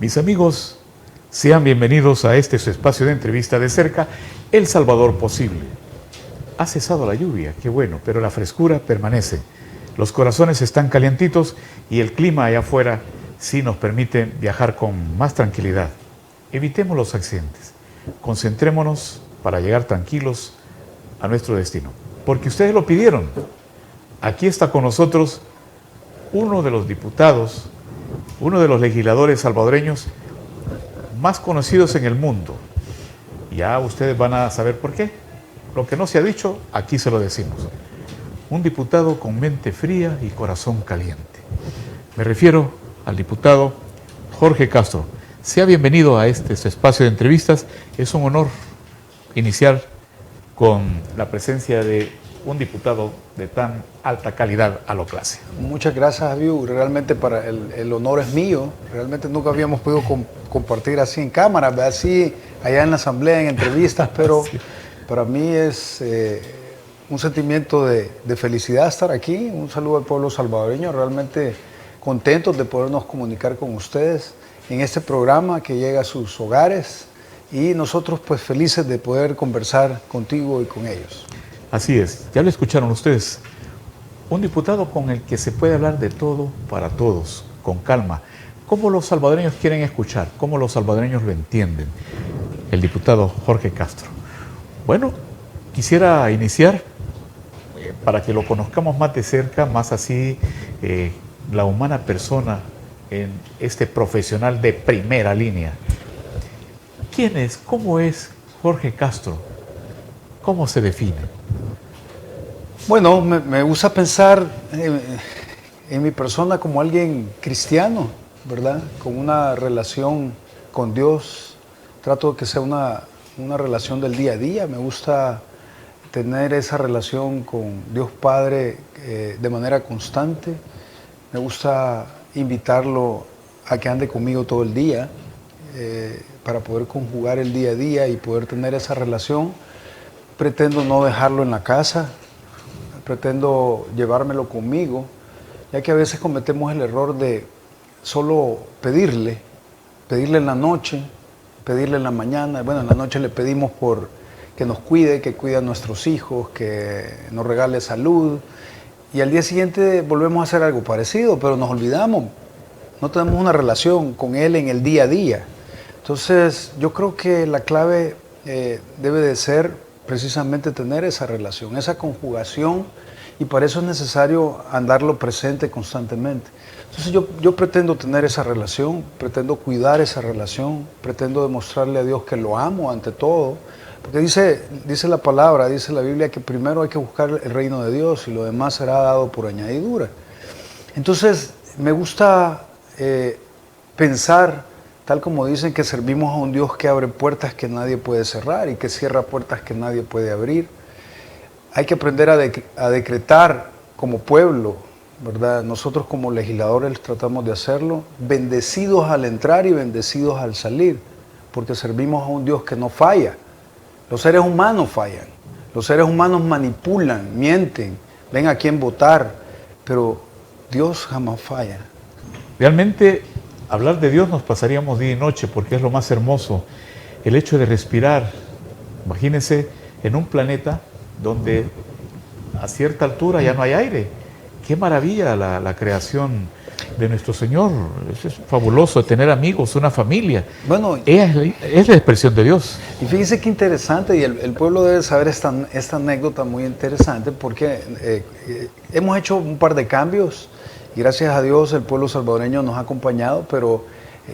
Mis amigos, sean bienvenidos a este su espacio de entrevista de cerca, El Salvador Posible. Ha cesado la lluvia, qué bueno, pero la frescura permanece. Los corazones están calientitos y el clima allá afuera sí nos permite viajar con más tranquilidad. Evitemos los accidentes. Concentrémonos para llegar tranquilos a nuestro destino. Porque ustedes lo pidieron. Aquí está con nosotros uno de los diputados, uno de los legisladores salvadoreños más conocidos en el mundo. Ya ustedes van a saber por qué. Lo que no se ha dicho, aquí se lo decimos. Un diputado con mente fría y corazón caliente. Me refiero al diputado Jorge Castro. Sea bienvenido a este su espacio de entrevistas. Es un honor iniciar con la presencia de un diputado de tan alta calidad a lo clase. Muchas gracias, Abiu. Realmente el honor es mío. Realmente nunca habíamos podido compartir así en cámara, así allá en la asamblea, en entrevistas, pero sí. Para mí es un sentimiento de felicidad estar aquí. Un saludo al pueblo salvadoreño, realmente contentos de podernos comunicar con ustedes en este programa que llega a sus hogares y nosotros pues felices de poder conversar contigo y con ellos. Así es, ya lo escucharon ustedes, un diputado con el que se puede hablar de todo para todos, con calma. ¿Cómo los salvadoreños quieren escuchar? ¿Cómo los salvadoreños lo entienden? El diputado Jorge Castro. Bueno, quisiera iniciar para que lo conozcamos más de cerca, más así, la humana persona en este profesional de primera línea. ¿Quién es? ¿Cómo es Jorge Castro? ¿Cómo se define? Bueno, me gusta pensar en mi persona como alguien cristiano, ¿verdad? Con una relación con Dios. Trato de que sea una relación del día a día. Me gusta tener esa relación con Dios Padre de manera constante. Me gusta invitarlo a que ande conmigo todo el día para poder conjugar el día a día y poder tener esa relación. Pretendo no dejarlo en la casa. Pretendo llevármelo conmigo, ya que a veces cometemos el error de solo pedirle en la noche, pedirle en la mañana. Bueno, en la noche le pedimos por que nos cuide, que cuide a nuestros hijos, que nos regale salud, y al día siguiente volvemos a hacer algo parecido, pero nos olvidamos, no tenemos una relación con Él en el día a día. Entonces, yo creo que la clave debe de ser precisamente tener esa relación, esa conjugación, y para eso es necesario andarlo presente constantemente. Entonces yo pretendo tener esa relación, pretendo cuidar esa relación, pretendo demostrarle a Dios que lo amo ante todo, porque dice la palabra, dice la Biblia que primero hay que buscar el reino de Dios y lo demás será dado por añadidura. Entonces me gusta pensar, tal como dicen, que servimos a un Dios que abre puertas que nadie puede cerrar y que cierra puertas que nadie puede abrir. Hay que aprender a decretar como pueblo, ¿verdad? Nosotros como legisladores tratamos de hacerlo, bendecidos al entrar y bendecidos al salir, porque servimos a un Dios que no falla. Los seres humanos fallan, los seres humanos manipulan, mienten, ven a quién votar, pero Dios jamás falla. Realmente, hablar de Dios nos pasaríamos día y noche porque es lo más hermoso. El hecho de respirar, imagínense en un planeta donde a cierta altura ya no hay aire. Qué maravilla la creación de nuestro Señor. Es fabuloso tener amigos, una familia. Bueno, es la expresión de Dios. Y fíjense qué interesante, y el pueblo debe saber esta anécdota muy interesante, porque hemos hecho un par de cambios. Y gracias a Dios el pueblo salvadoreño nos ha acompañado, pero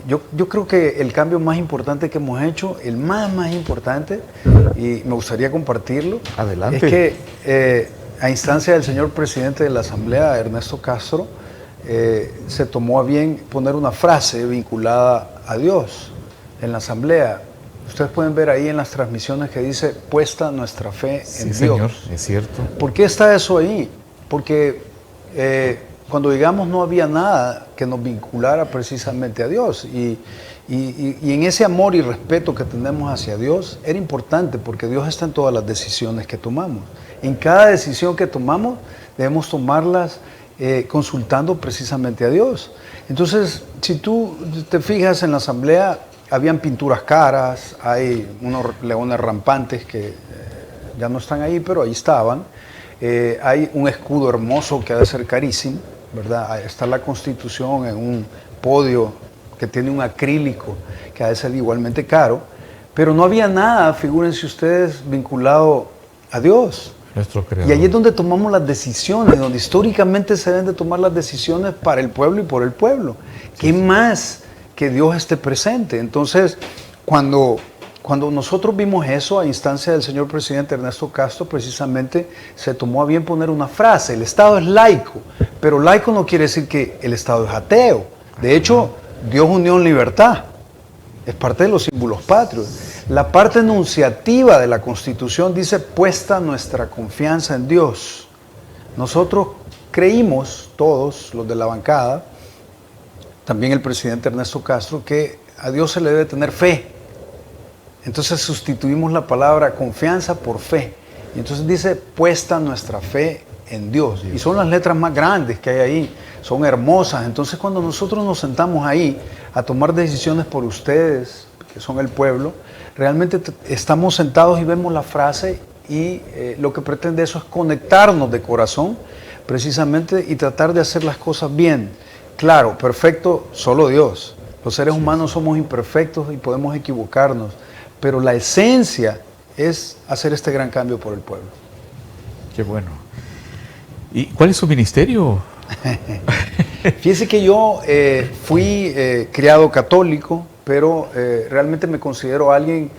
yo creo que el cambio más importante que hemos hecho, el más importante, y me gustaría compartirlo, adelante, es que a instancia del señor presidente de la Asamblea, Ernesto Castro, se tomó a bien poner una frase vinculada a Dios en la Asamblea. Ustedes pueden ver ahí en las transmisiones que dice, puesta nuestra fe en Dios. Señor, es cierto. ¿Por qué está eso ahí? Porque cuando llegamos no había nada que nos vinculara precisamente a Dios, y en ese amor y respeto que tenemos hacia Dios era importante, porque Dios está en todas las decisiones que tomamos. En cada decisión que tomamos debemos tomarlas consultando precisamente a Dios. Entonces, si tú te fijas en la asamblea, habían pinturas caras, hay unos leones rampantes que ya no están ahí, pero ahí estaban. Hay un escudo hermoso que ha de ser carísimo, ¿verdad? Está la Constitución en un podio que tiene un acrílico que ha de ser igualmente caro, pero no había nada, figúrense ustedes, vinculado a Dios. Nuestro Creador. Y ahí es donde tomamos las decisiones, donde históricamente se deben de tomar las decisiones para el pueblo y por el pueblo. ¿Qué más que Dios esté presente? Entonces, cuando nosotros vimos eso a instancia del señor presidente Ernesto Castro, precisamente se tomó a bien poner una frase: el Estado es laico, pero laico no quiere decir que el Estado es ateo. De hecho, Dios, unión, libertad. Es parte de los símbolos patrios. La parte enunciativa de la Constitución dice: puesta nuestra confianza en Dios. Nosotros creímos, todos los de la bancada, también el presidente Ernesto Castro, que a Dios se le debe tener fe. Entonces sustituimos la palabra confianza por fe. Y entonces dice: puesta nuestra fe en Dios. Y son las letras más grandes que hay ahí, son hermosas. Entonces, cuando nosotros nos sentamos ahí a tomar decisiones por ustedes, que son el pueblo, realmente estamos sentados y vemos la frase, y lo que pretende eso es conectarnos de corazón precisamente y tratar de hacer las cosas bien. Claro, perfecto solo Dios. Los seres humanos somos imperfectos y podemos equivocarnos, pero la esencia es hacer este gran cambio por el pueblo. Qué bueno. ¿Y cuál es su ministerio? Fíjese que yo fui criado católico, pero realmente me considero alguien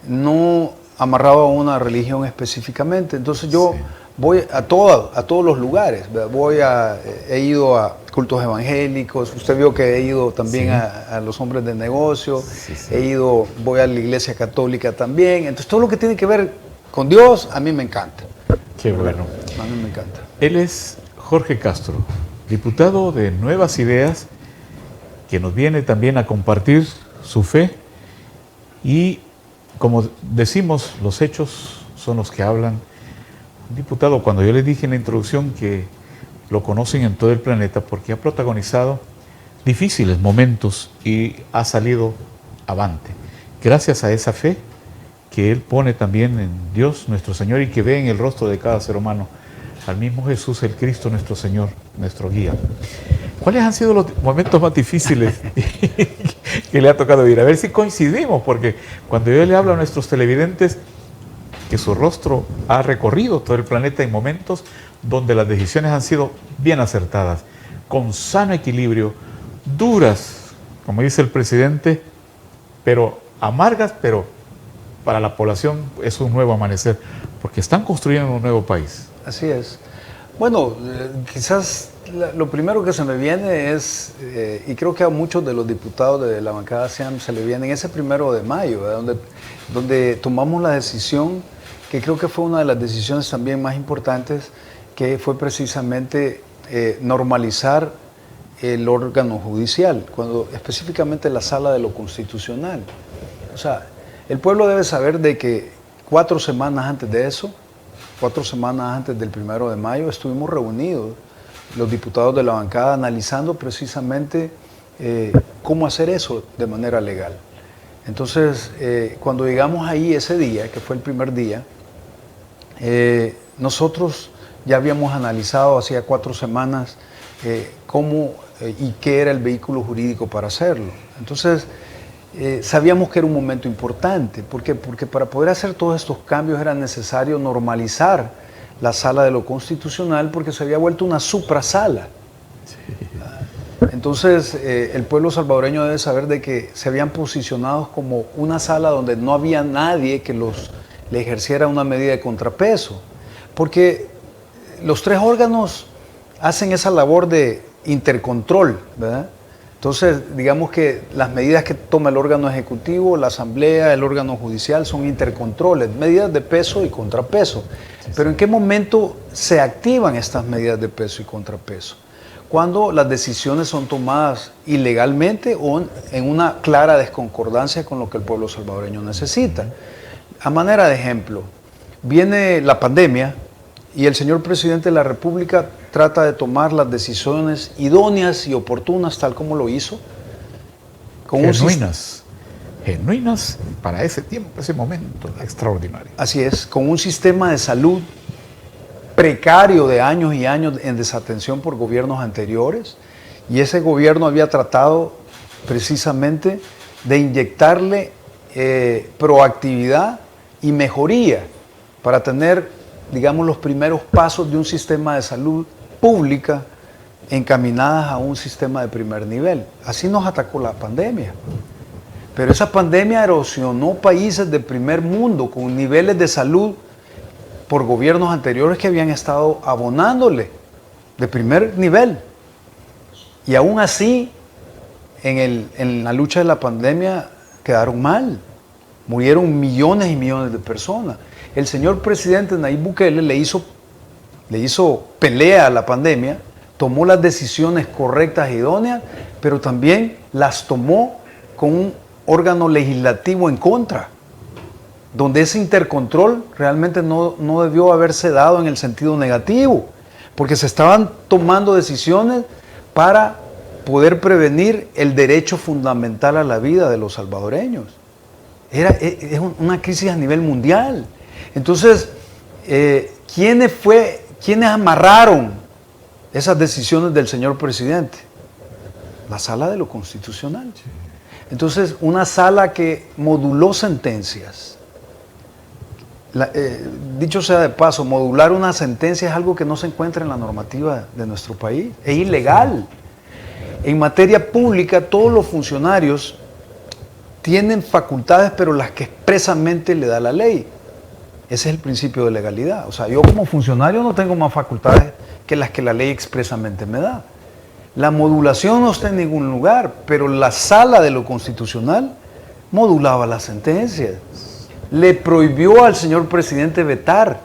no amarrado a una religión específicamente. Entonces yo voy a todos los lugares. He ido a cultos evangélicos. Usted vio que he ido también a los hombres de negocio. Voy a la iglesia católica también. Entonces todo lo que tiene que ver con Dios, a mí me encanta. Qué bueno. A mí me encanta. Él es Jorge Castro, diputado de Nuevas Ideas, que nos viene también a compartir su fe, y como decimos, los hechos son los que hablan. Un diputado, cuando yo les dije en la introducción que lo conocen en todo el planeta porque ha protagonizado difíciles momentos y ha salido avante, gracias a esa fe que él pone también en Dios nuestro Señor, y que ve en el rostro de cada ser humano al mismo Jesús, el Cristo, nuestro Señor, nuestro guía. ¿Cuáles han sido los momentos más difíciles que le ha tocado vivir? A ver si coincidimos, porque cuando yo le hablo a nuestros televidentes que su rostro ha recorrido todo el planeta en momentos donde las decisiones han sido bien acertadas, con sano equilibrio, duras, como dice el presidente, pero amargas, pero para la población es un nuevo amanecer, porque están construyendo un nuevo país. Así es. Bueno, quizás lo primero que se me viene es, y creo que a muchos de los diputados de la bancada SEAM se le viene ese 1 de mayo, donde tomamos la decisión, que creo que fue una de las decisiones también más importantes, que fue precisamente normalizar el órgano judicial, específicamente la Sala de lo Constitucional. O sea, el pueblo debe saber de que 4 semanas antes de eso, 4 semanas antes del 1 de mayo, estuvimos reunidos los diputados de la bancada analizando precisamente cómo hacer eso de manera legal. Entonces, cuando llegamos ahí ese día, que fue el primer día, nosotros ya habíamos analizado hacía 4 semanas cómo y qué era el vehículo jurídico para hacerlo. Entonces, sabíamos que era un momento importante. ¿Por qué? Porque para poder hacer todos estos cambios era necesario normalizar la Sala de lo Constitucional, porque se había vuelto una suprasala. Sí. Entonces, el pueblo salvadoreño debe saber de que se habían posicionado como una sala donde no había nadie que le ejerciera una medida de contrapeso, porque los 3 órganos hacen esa labor de intercontrol, ¿verdad? Entonces, digamos que las medidas que toma el órgano ejecutivo, la asamblea, el órgano judicial son intercontroles, medidas de peso y contrapeso. Sí, pero ¿en qué momento se activan estas medidas de peso y contrapeso? Cuando las decisiones son tomadas ilegalmente o en una clara desconcordancia con lo que el pueblo salvadoreño necesita. A manera de ejemplo, viene la pandemia y el señor presidente de la República trata de tomar las decisiones idóneas y oportunas, tal como lo hizo. Genuinas para ese tiempo, ese momento extraordinario. Así es, con un sistema de salud precario de años y años en desatención por gobiernos anteriores, y ese gobierno había tratado precisamente de inyectarle proactividad y mejoría para tener, digamos, los primeros pasos de un sistema de salud pública encaminadas a un sistema de primer nivel. Así nos atacó la pandemia. Pero esa pandemia erosionó países de primer mundo con niveles de salud por gobiernos anteriores que habían estado abonándole de primer nivel. Y aún así, en la lucha de la pandemia quedaron mal. Murieron millones y millones de personas. El señor presidente Nayib Bukele le hizo pelea a la pandemia, tomó las decisiones correctas e idóneas, pero también las tomó con un órgano legislativo en contra, donde ese intercontrol realmente no debió haberse dado en el sentido negativo, porque se estaban tomando decisiones para poder prevenir el derecho fundamental a la vida de los salvadoreños. Es una crisis a nivel mundial. Entonces, ¿quiénes amarraron esas decisiones del señor presidente? La Sala de lo Constitucional. Entonces, una sala que moduló sentencias. Dicho sea de paso, modular una sentencia es algo que no se encuentra en la normativa de nuestro país. Es ilegal. En materia pública, todos los funcionarios tienen facultades, pero las que expresamente le da la ley. Ese es el principio de legalidad. O sea, yo como funcionario no tengo más facultades que las que la ley expresamente me da. La modulación no está en ningún lugar, pero la Sala de lo Constitucional modulaba las sentencias. Le prohibió al señor presidente vetar.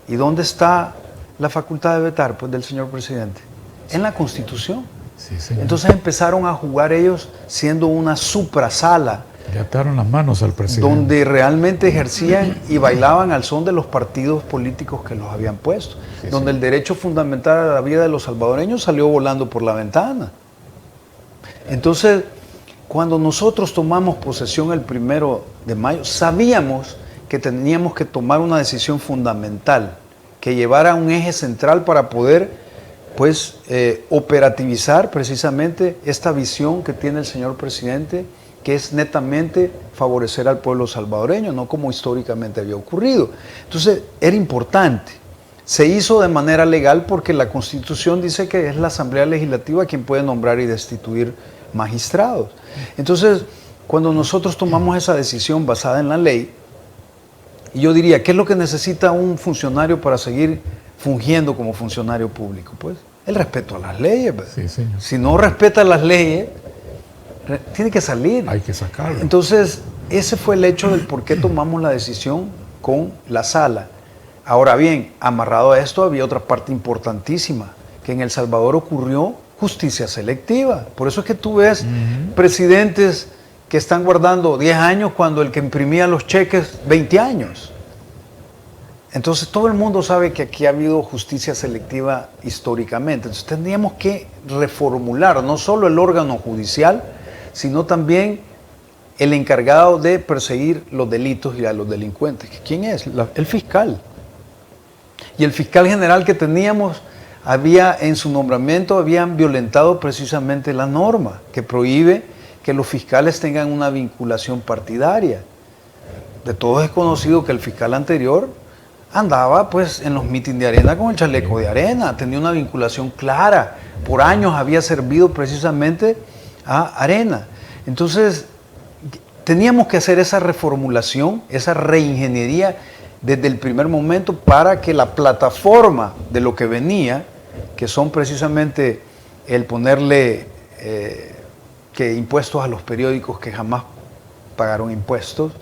¿Y dónde está la facultad de vetar? Pues del señor presidente. En la Constitución. Sí, señor. Entonces empezaron a jugar ellos siendo una suprasala. Le ataron las manos al presidente. Donde realmente ejercían y bailaban al son de los partidos políticos que los habían puesto. Sí, donde sí. El derecho fundamental a la vida de los salvadoreños salió volando por la ventana. Entonces, cuando nosotros tomamos posesión el 1 de mayo, sabíamos que teníamos que tomar una decisión fundamental, que llevara un eje central para poder, pues, operativizar precisamente esta visión que tiene el señor presidente, que es netamente favorecer al pueblo salvadoreño, no como históricamente había ocurrido. Entonces, era importante. Se hizo de manera legal porque la Constitución dice que es la Asamblea Legislativa quien puede nombrar y destituir magistrados. Entonces, cuando nosotros tomamos esa decisión basada en la ley, y yo diría, ¿qué es lo que necesita un funcionario para seguir fungiendo como funcionario público? Pues el respeto a las leyes. Sí, señor. Si no respeta las leyes, tiene que salir. Hay que sacarlo. Entonces, ese fue el hecho del por qué tomamos la decisión con la sala. Ahora bien, amarrado a esto había otra parte importantísima, que en El Salvador ocurrió justicia selectiva. Por eso es que tú ves presidentes que están guardando 10 años cuando el que imprimía los cheques 20 años. Entonces todo el mundo sabe que aquí ha habido justicia selectiva históricamente. Entonces tendríamos que reformular no solo el órgano judicial, sino también el encargado de perseguir los delitos y a los delincuentes. ¿Quién es? El fiscal. Y el fiscal general que teníamos en su nombramiento habían violentado precisamente la norma que prohíbe que los fiscales tengan una vinculación partidaria. De todos es conocido que el fiscal anterior andaba pues en los mítines de Arena con el chaleco de Arena, tenía una vinculación clara, por años había servido precisamente a Arena. Entonces, teníamos que hacer esa reformulación, esa reingeniería desde el primer momento para que la plataforma de lo que venía, que son precisamente el ponerle que impuestos a los periódicos que jamás pagaron impuestos,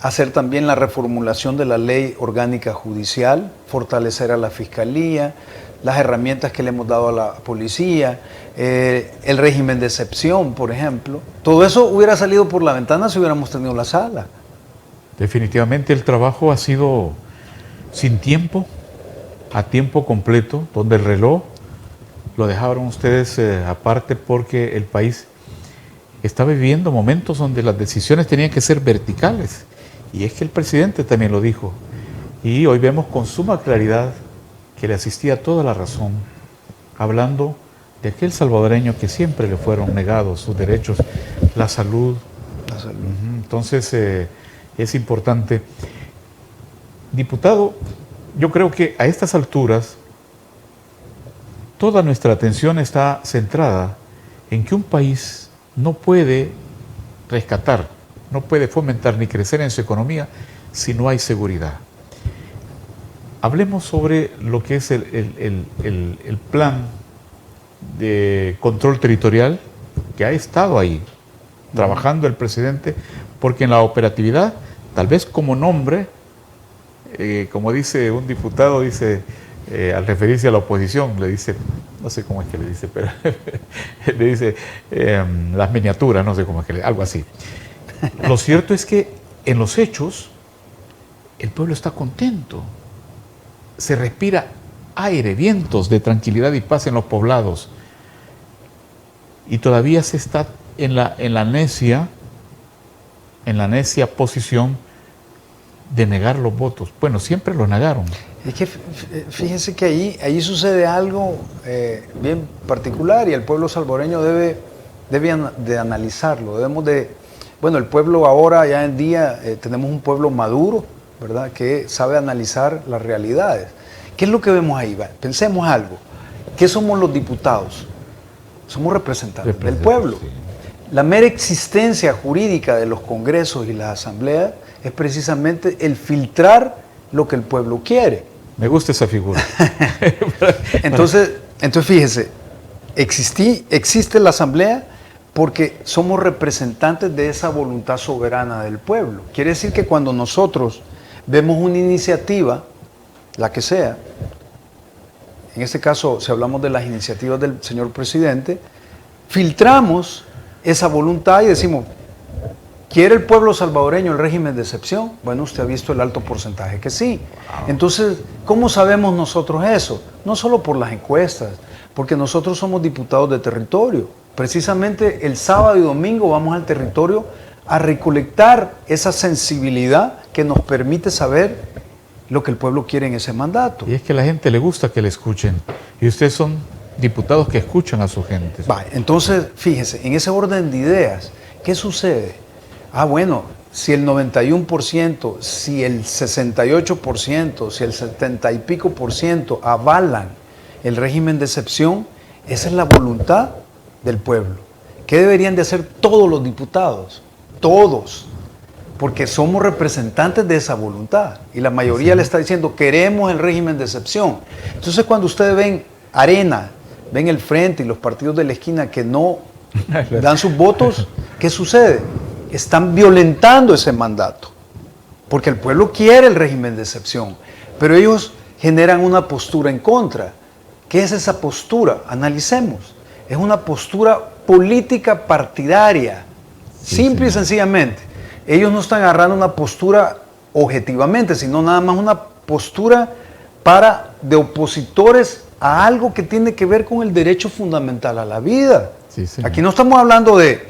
hacer también la reformulación de la ley orgánica judicial, fortalecer a la fiscalía, las herramientas que le hemos dado a la policía, el régimen de excepción, por ejemplo. Todo eso hubiera salido por la ventana si hubiéramos tenido la sala. Definitivamente el trabajo ha sido sin tiempo, a tiempo completo, donde el reloj lo dejaron ustedes aparte porque el país está viviendo momentos donde las decisiones tenían que ser verticales. Y es que el presidente también lo dijo. Y hoy vemos con suma claridad que le asistía toda la razón, hablando de aquel salvadoreño que siempre le fueron negados sus derechos, la salud. La salud. Entonces es importante. Diputado, yo creo que a estas alturas toda nuestra atención está centrada en que un país no puede rescatar, no puede fomentar ni crecer en su economía si no hay seguridad. Hablemos sobre lo que es el plan de control territorial que ha estado ahí trabajando el presidente, porque en la operatividad, tal vez como nombre, como dice un diputado, dice, al referirse a la oposición, le dice, no sé cómo es que le dice, pero le dice las miniaturas, no sé cómo es que le dice, algo así. Lo cierto es que en los hechos el pueblo está contento, se respira aire, vientos de tranquilidad y paz en los poblados, y todavía se está en la necia posición de negar los votos. Bueno, siempre los negaron. Es que fíjense que ahí sucede algo bien particular y el pueblo salvadoreño debe de analizarlo. Bueno, el pueblo ahora, ya en día, tenemos un pueblo maduro, ¿verdad?, que sabe analizar las realidades. ¿Qué es lo que vemos ahí? Pensemos algo. ¿Qué somos los diputados? Somos representantes del pueblo. Sí. La mera existencia jurídica de los congresos y las asambleas es precisamente el filtrar lo que el pueblo quiere. Me gusta esa figura. Entonces fíjese, existe la asamblea porque somos representantes de esa voluntad soberana del pueblo. Quiere decir que cuando nosotros vemos una iniciativa, la que sea, en este caso, si hablamos de las iniciativas del señor presidente, filtramos esa voluntad y decimos, ¿quiere el pueblo salvadoreño el régimen de excepción? Bueno, usted ha visto el alto porcentaje que sí. Entonces, ¿cómo sabemos nosotros eso? No solo por las encuestas, porque nosotros somos diputados de territorio. Precisamente el sábado y domingo vamos al territorio a recolectar esa sensibilidad que nos permite saber lo que el pueblo quiere en ese mandato. Y es que a la gente le gusta que le escuchen. Y ustedes son diputados que escuchan a su gente. Entonces, fíjese, en ese orden de ideas, ¿qué sucede? Bueno, si el 91%, si el 68%, si el 70 y pico por ciento avalan el régimen de excepción, esa es la voluntad del pueblo. ¿Qué deberían de hacer todos los diputados? Todos. Porque somos representantes de esa voluntad. Y la mayoría le está diciendo, queremos el régimen de excepción. Entonces, cuando ustedes ven Arena, ven el Frente y los partidos de la esquina que no dan sus votos, ¿qué sucede? Están violentando ese mandato. Porque el pueblo quiere el régimen de excepción. Pero ellos generan una postura en contra. ¿Qué es esa postura? Analicemos. Es una postura política partidaria. Simple y sencillamente. Ellos no están agarrando una postura objetivamente, sino nada más una postura de opositores a algo que tiene que ver con el derecho fundamental a la vida. Sí, aquí no estamos hablando de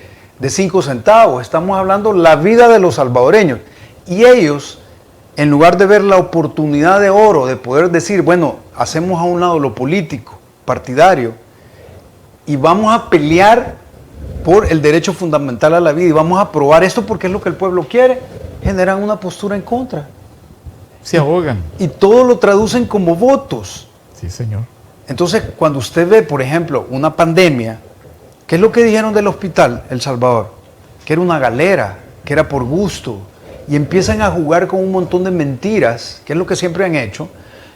5 centavos, estamos hablando de la vida de los salvadoreños. Y ellos, en lugar de ver la oportunidad de oro, de poder decir, bueno, hacemos a un lado lo político, partidario, y vamos a pelear por el derecho fundamental a la vida y vamos a aprobar esto porque es lo que el pueblo quiere, generan una postura en contra. Se ahogan. Y todo lo traducen como votos. Sí, señor. Entonces, cuando usted ve, por ejemplo, una pandemia, ¿qué es lo que dijeron del hospital El Salvador? Que era una galera, que era por gusto. Y empiezan a jugar con un montón de mentiras, que es lo que siempre han hecho,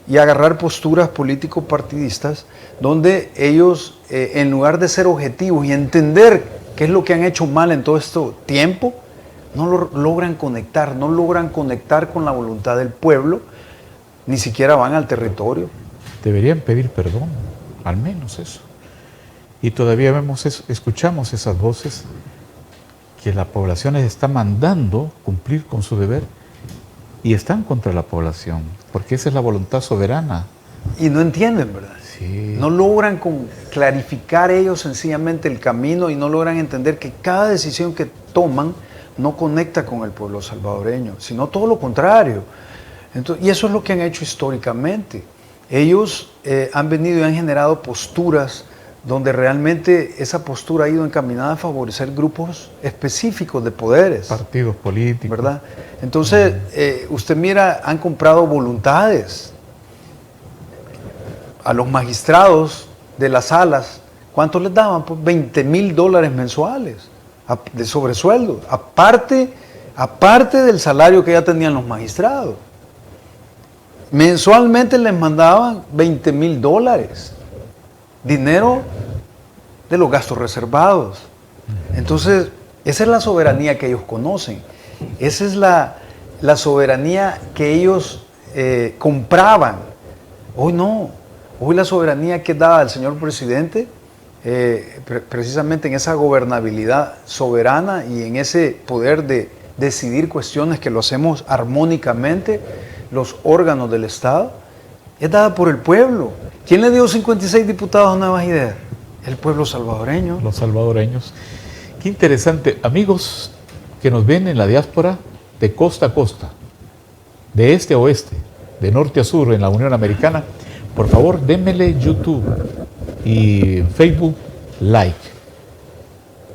y agarrar posturas político-partidistas, donde ellos, en lugar de ser objetivos y entender qué es lo que han hecho mal en todo este tiempo, no logran conectar con la voluntad del pueblo, ni siquiera van al territorio. Deberían pedir perdón, al menos eso. Y todavía escuchamos esas voces que la población les está mandando cumplir con su deber y están contra la población, porque esa es la voluntad soberana y no entienden, ¿verdad? Sí. No logran clarificar ellos sencillamente el camino y no logran entender que cada decisión que toman no conecta con el pueblo salvadoreño, sino todo lo contrario. Entonces, y eso es lo que han hecho históricamente. Ellos han venido y han generado posturas donde realmente esa postura ha ido encaminada a favorecer grupos específicos de poderes. Partidos políticos. ¿Verdad? Entonces, usted mira, han comprado voluntades a los magistrados de las salas. ¿Cuánto les daban? Pues $20,000 mensuales de sobresueldo, aparte del salario que ya tenían los magistrados. Mensualmente les mandaban $20,000, dinero de los gastos reservados. Entonces, esa es la soberanía que ellos conocen. Esa es la soberanía que ellos compraban. Hoy no. Hoy la soberanía que es dada al señor presidente, precisamente en esa gobernabilidad soberana y en ese poder de decidir cuestiones que lo hacemos armónicamente, los órganos del Estado, es dada por el pueblo. ¿Quién le dio 56 diputados a Nuevas Ideas? El pueblo salvadoreño. Los salvadoreños. Qué interesante. Amigos que nos ven en la diáspora de costa a costa, de este a oeste, de norte a sur en la Unión Americana, por favor démele YouTube y Facebook like.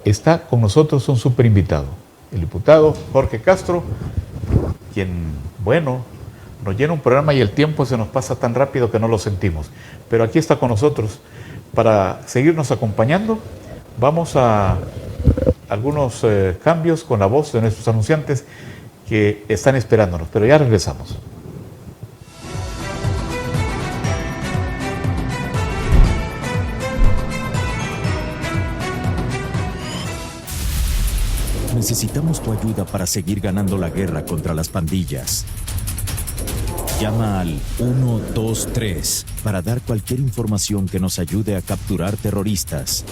Está con nosotros un súper invitado, el diputado Jorge Castro, quien, bueno, nos llena un programa y el tiempo se nos pasa tan rápido que no lo sentimos. Pero aquí está con nosotros para seguirnos acompañando. Vamos a algunos cambios con la voz de nuestros anunciantes que están esperándonos, pero ya regresamos. Necesitamos tu ayuda para seguir ganando la guerra contra las pandillas. Llama al 123 para dar cualquier información que nos ayude a capturar terroristas.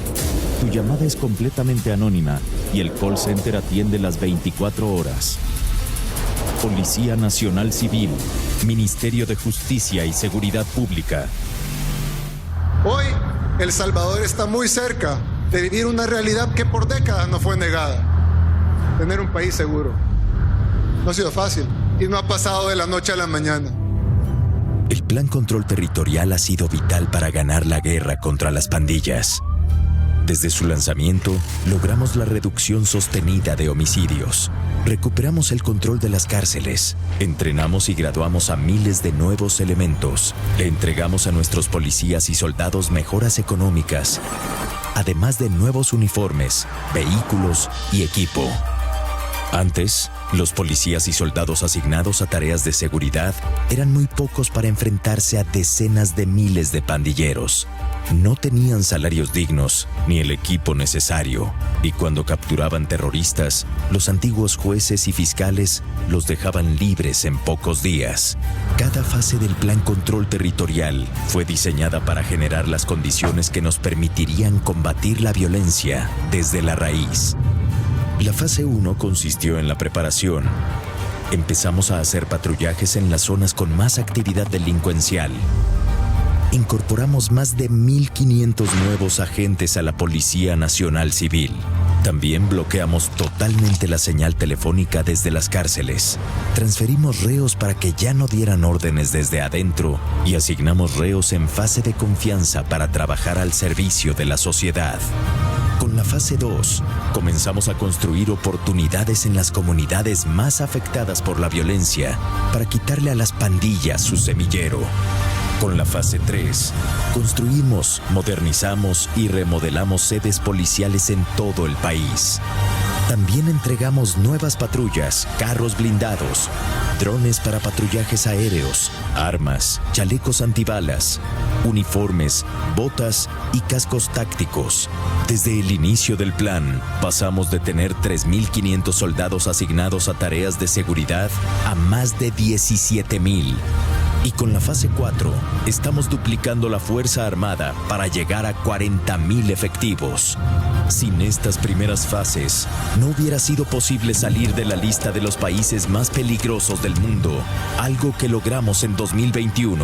Tu llamada es completamente anónima y el call center atiende las 24 horas. Policía Nacional Civil, Ministerio de Justicia y Seguridad Pública. Hoy, El Salvador está muy cerca de vivir una realidad que por décadas nos fue negada. Tener un país seguro. No ha sido fácil y no ha pasado de la noche a la mañana. El Plan Control Territorial ha sido vital para ganar la guerra contra las pandillas. Desde su lanzamiento, logramos la reducción sostenida de homicidios. Recuperamos el control de las cárceles. Entrenamos y graduamos a miles de nuevos elementos. Le entregamos a nuestros policías y soldados mejoras económicas, además de nuevos uniformes, vehículos y equipo. Antes, los policías y soldados asignados a tareas de seguridad eran muy pocos para enfrentarse a decenas de miles de pandilleros. No tenían salarios dignos ni el equipo necesario, y cuando capturaban terroristas, los antiguos jueces y fiscales los dejaban libres en pocos días. Cada fase del Plan Control Territorial fue diseñada para generar las condiciones que nos permitirían combatir la violencia desde la raíz. La fase 1 consistió en la preparación. Empezamos a hacer patrullajes en las zonas con más actividad delincuencial. Incorporamos más de 1,500 nuevos agentes a la Policía Nacional Civil. También bloqueamos totalmente la señal telefónica desde las cárceles. Transferimos reos para que ya no dieran órdenes desde adentro y asignamos reos en fase de confianza para trabajar al servicio de la sociedad. Con la fase 2, comenzamos a construir oportunidades en las comunidades más afectadas por la violencia para quitarle a las pandillas su semillero. Con la fase 3, construimos, modernizamos y remodelamos sedes policiales en todo el país. También entregamos nuevas patrullas, carros blindados, drones para patrullajes aéreos, armas, chalecos antibalas, uniformes, botas y cascos tácticos. Desde el inicio del plan, pasamos de tener 3,500 soldados asignados a tareas de seguridad a más de 17,000. Y con la fase 4, estamos duplicando la Fuerza Armada para llegar a 40,000 efectivos. Sin estas primeras fases, no hubiera sido posible salir de la lista de los países más peligrosos del mundo, algo que logramos en 2021.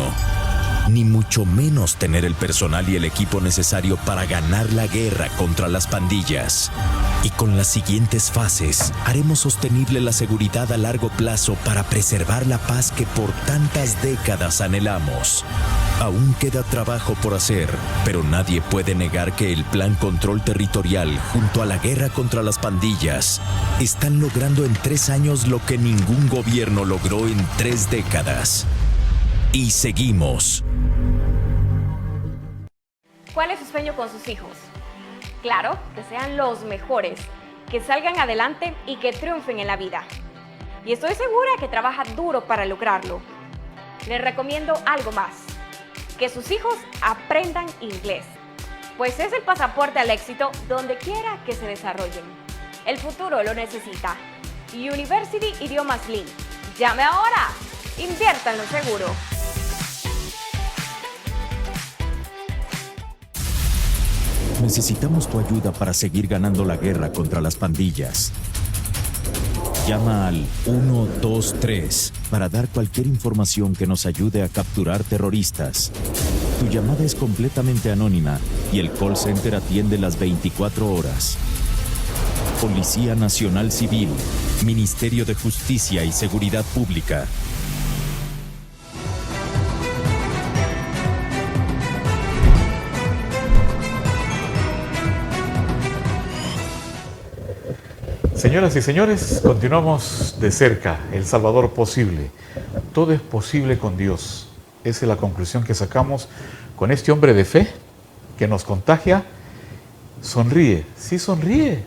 ni mucho menos tener el personal y el equipo necesario para ganar la guerra contra las pandillas. Y con las siguientes fases, haremos sostenible la seguridad a largo plazo para preservar la paz que por tantas décadas anhelamos. Aún queda trabajo por hacer, pero nadie puede negar que el Plan Control Territorial, junto a la guerra contra las pandillas, están logrando en 3 años lo que ningún gobierno logró en 3 décadas. Y seguimos. ¿Cuál es su sueño con sus hijos? Claro, que sean los mejores, que salgan adelante y que triunfen en la vida. Y estoy segura que trabaja duro para lograrlo. Les recomiendo algo más. Que sus hijos aprendan inglés, pues es el pasaporte al éxito donde quiera que se desarrollen. El futuro lo necesita. University Idiomas Link. Llame ahora. Inviértanlo seguro. Necesitamos tu ayuda para seguir ganando la guerra contra las pandillas. Llama al 123 para dar cualquier información que nos ayude a capturar terroristas. Tu llamada es completamente anónima y el call center atiende las 24 horas. Policía Nacional Civil, Ministerio de Justicia y Seguridad Pública. Señoras y señores, continuamos de cerca, El Salvador posible. Todo es posible con Dios. Esa es la conclusión que sacamos con este hombre de fe que nos contagia. Sonríe, sí sonríe.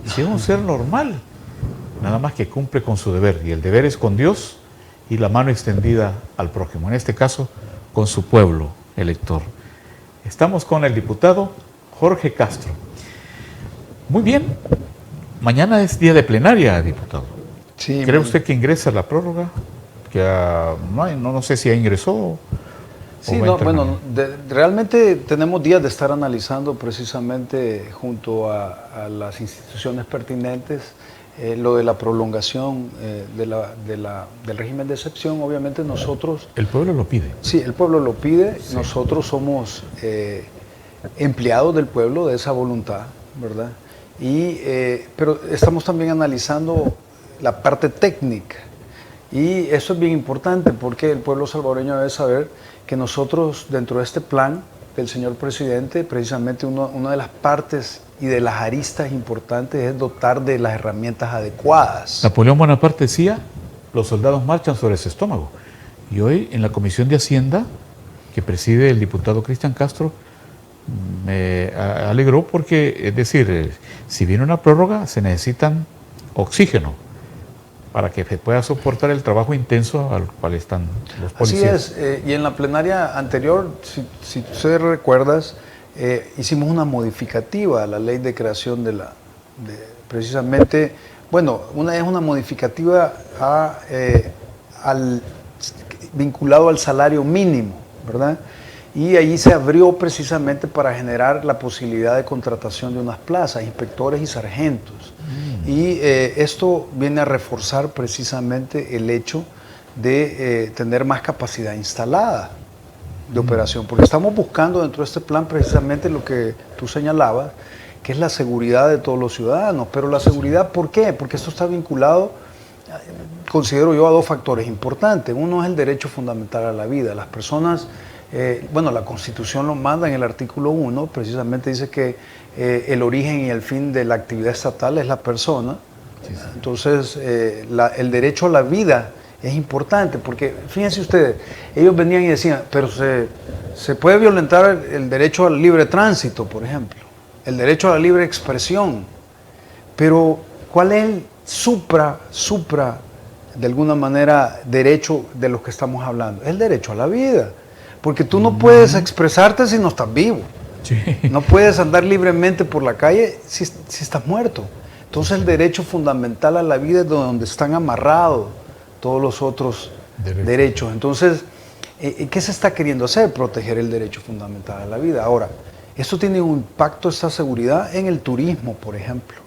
Si es un ser normal, nada más que cumple con su deber. Y el deber es con Dios y la mano extendida al prójimo. En este caso, con su pueblo elector. Estamos con el diputado Jorge Castro. Muy bien. Mañana es día de plenaria, diputado. Sí, ¿Cree usted que ingresa la prórroga? Que no sé si ya ingresó. Sí, no, bueno, realmente tenemos días de estar analizando precisamente junto a las instituciones pertinentes lo de la prolongación del régimen de excepción. Obviamente nosotros... El pueblo lo pide. Sí, el pueblo lo pide. Sí. Nosotros somos empleados del pueblo, de esa voluntad, ¿verdad? Pero estamos también analizando la parte técnica y eso es bien importante porque el pueblo salvadoreño debe saber que nosotros dentro de este plan del señor presidente, precisamente una de las partes y de las aristas importantes es dotar de las herramientas adecuadas. Napoleón Bonaparte decía, los soldados marchan sobre su estómago. Y hoy en la Comisión de Hacienda, que preside el diputado Cristian Castro, me alegró porque, es decir, si viene una prórroga, se necesitan oxígeno para que se pueda soportar el trabajo intenso al cual están los policías. Así es, y en la plenaria anterior, si ustedes recuerdas, hicimos una modificativa a la ley de creación precisamente, bueno, es una modificativa vinculado al salario mínimo, ¿verdad? Y allí se abrió precisamente para generar la posibilidad de contratación de unas plazas, inspectores y sargentos. Y esto viene a reforzar precisamente el hecho de tener más capacidad instalada de operación, porque estamos buscando dentro de este plan precisamente lo que tú señalabas, que es la seguridad de todos los ciudadanos. Pero la seguridad, ¿por qué? Porque esto está vinculado, considero yo, a 2 factores importantes. Uno es el derecho fundamental a la vida. Las personas... bueno, la Constitución lo manda en el artículo 1, precisamente dice que el origen y el fin de la actividad estatal es la persona. Sí. Entonces, el derecho a la vida es importante, porque fíjense ustedes, ellos venían y decían, pero se puede violentar el derecho al libre tránsito, por ejemplo, el derecho a la libre expresión, pero ¿cuál es el supra, de alguna manera, derecho de los que estamos hablando? Es el derecho a la vida. Porque tú no puedes expresarte si no estás vivo. Sí. No puedes andar libremente por la calle si estás muerto. Entonces el derecho fundamental a la vida es donde están amarrados todos los otros derechos. Entonces, ¿qué se está queriendo hacer? Proteger el derecho fundamental a la vida. Ahora, esto tiene un impacto, esta seguridad, en el turismo, por ejemplo.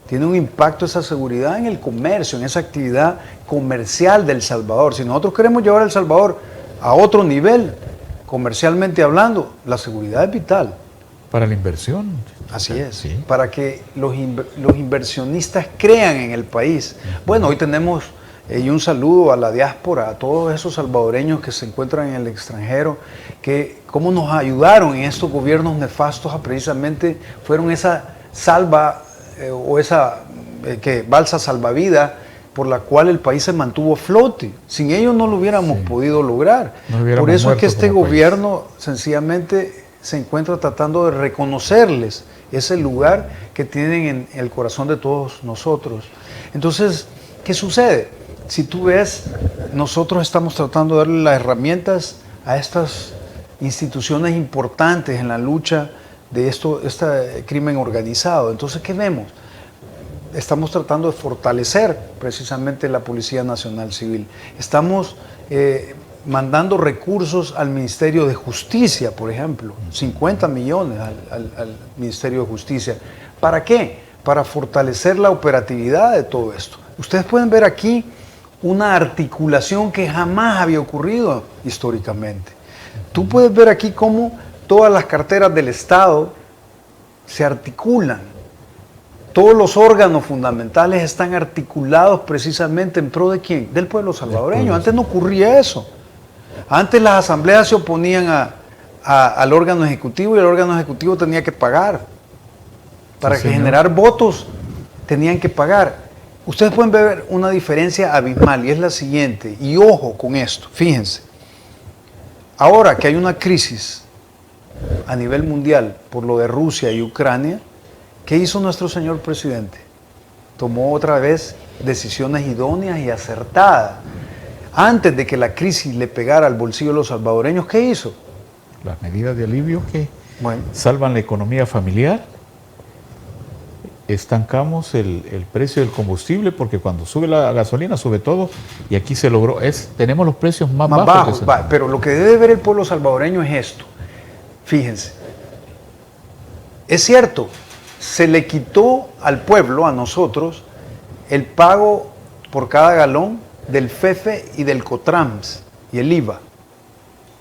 Tiene un impacto esa seguridad en el comercio, en esa actividad comercial del Salvador. Si nosotros queremos llevar a El Salvador a otro nivel, comercialmente hablando, la seguridad es vital. Para la inversión. Así es, Sí. para que los inversionistas crean en el país. Bueno, hoy tenemos, y un saludo a la diáspora, a todos esos salvadoreños que se encuentran en el extranjero, que cómo nos ayudaron en estos gobiernos nefastos a precisamente, fueron esa balsa salvavidas por la cual el país se mantuvo a flote. Sin ellos no lo hubiéramos podido lograr. No hubiéramos Por eso es que muerto este como país. gobierno sencillamente se encuentra tratando de reconocerles ese lugar que tienen en el corazón de todos nosotros. Entonces, ¿qué sucede? Si tú ves, nosotros estamos tratando de darle las herramientas a estas instituciones importantes en la lucha de este crimen organizado. Entonces, ¿qué vemos? Estamos tratando de fortalecer precisamente la Policía Nacional Civil. Estamos mandando recursos al Ministerio de Justicia, por ejemplo, 50 millones al Ministerio de Justicia. ¿Para qué? Para fortalecer la operatividad de todo esto. Ustedes pueden ver aquí una articulación que jamás había ocurrido históricamente. Tú puedes ver aquí cómo todas las carteras del Estado se articulan. Todos los órganos fundamentales están articulados precisamente en pro de ¿quién? Del pueblo salvadoreño. Antes no ocurría eso. Antes las asambleas se oponían al órgano ejecutivo y el órgano ejecutivo tenía que pagar. Para generar votos tenían que pagar. Ustedes pueden ver una diferencia abismal y es la siguiente. Y ojo con esto, fíjense. Ahora que hay una crisis a nivel mundial por lo de Rusia y Ucrania, ¿qué hizo nuestro señor presidente? Tomó otra vez decisiones idóneas y acertadas. Antes de que la crisis le pegara al bolsillo de los salvadoreños, ¿qué hizo? Las medidas de alivio que Bueno, salvan la economía familiar. Estancamos el precio del combustible porque cuando sube la gasolina sube todo y aquí se logró. Tenemos los precios más bajos. Pero lo que debe ver el pueblo salvadoreño es esto. Fíjense. Es cierto, se le quitó al pueblo, a nosotros, el pago por cada galón del FEFE y del COTRANS y el IVA.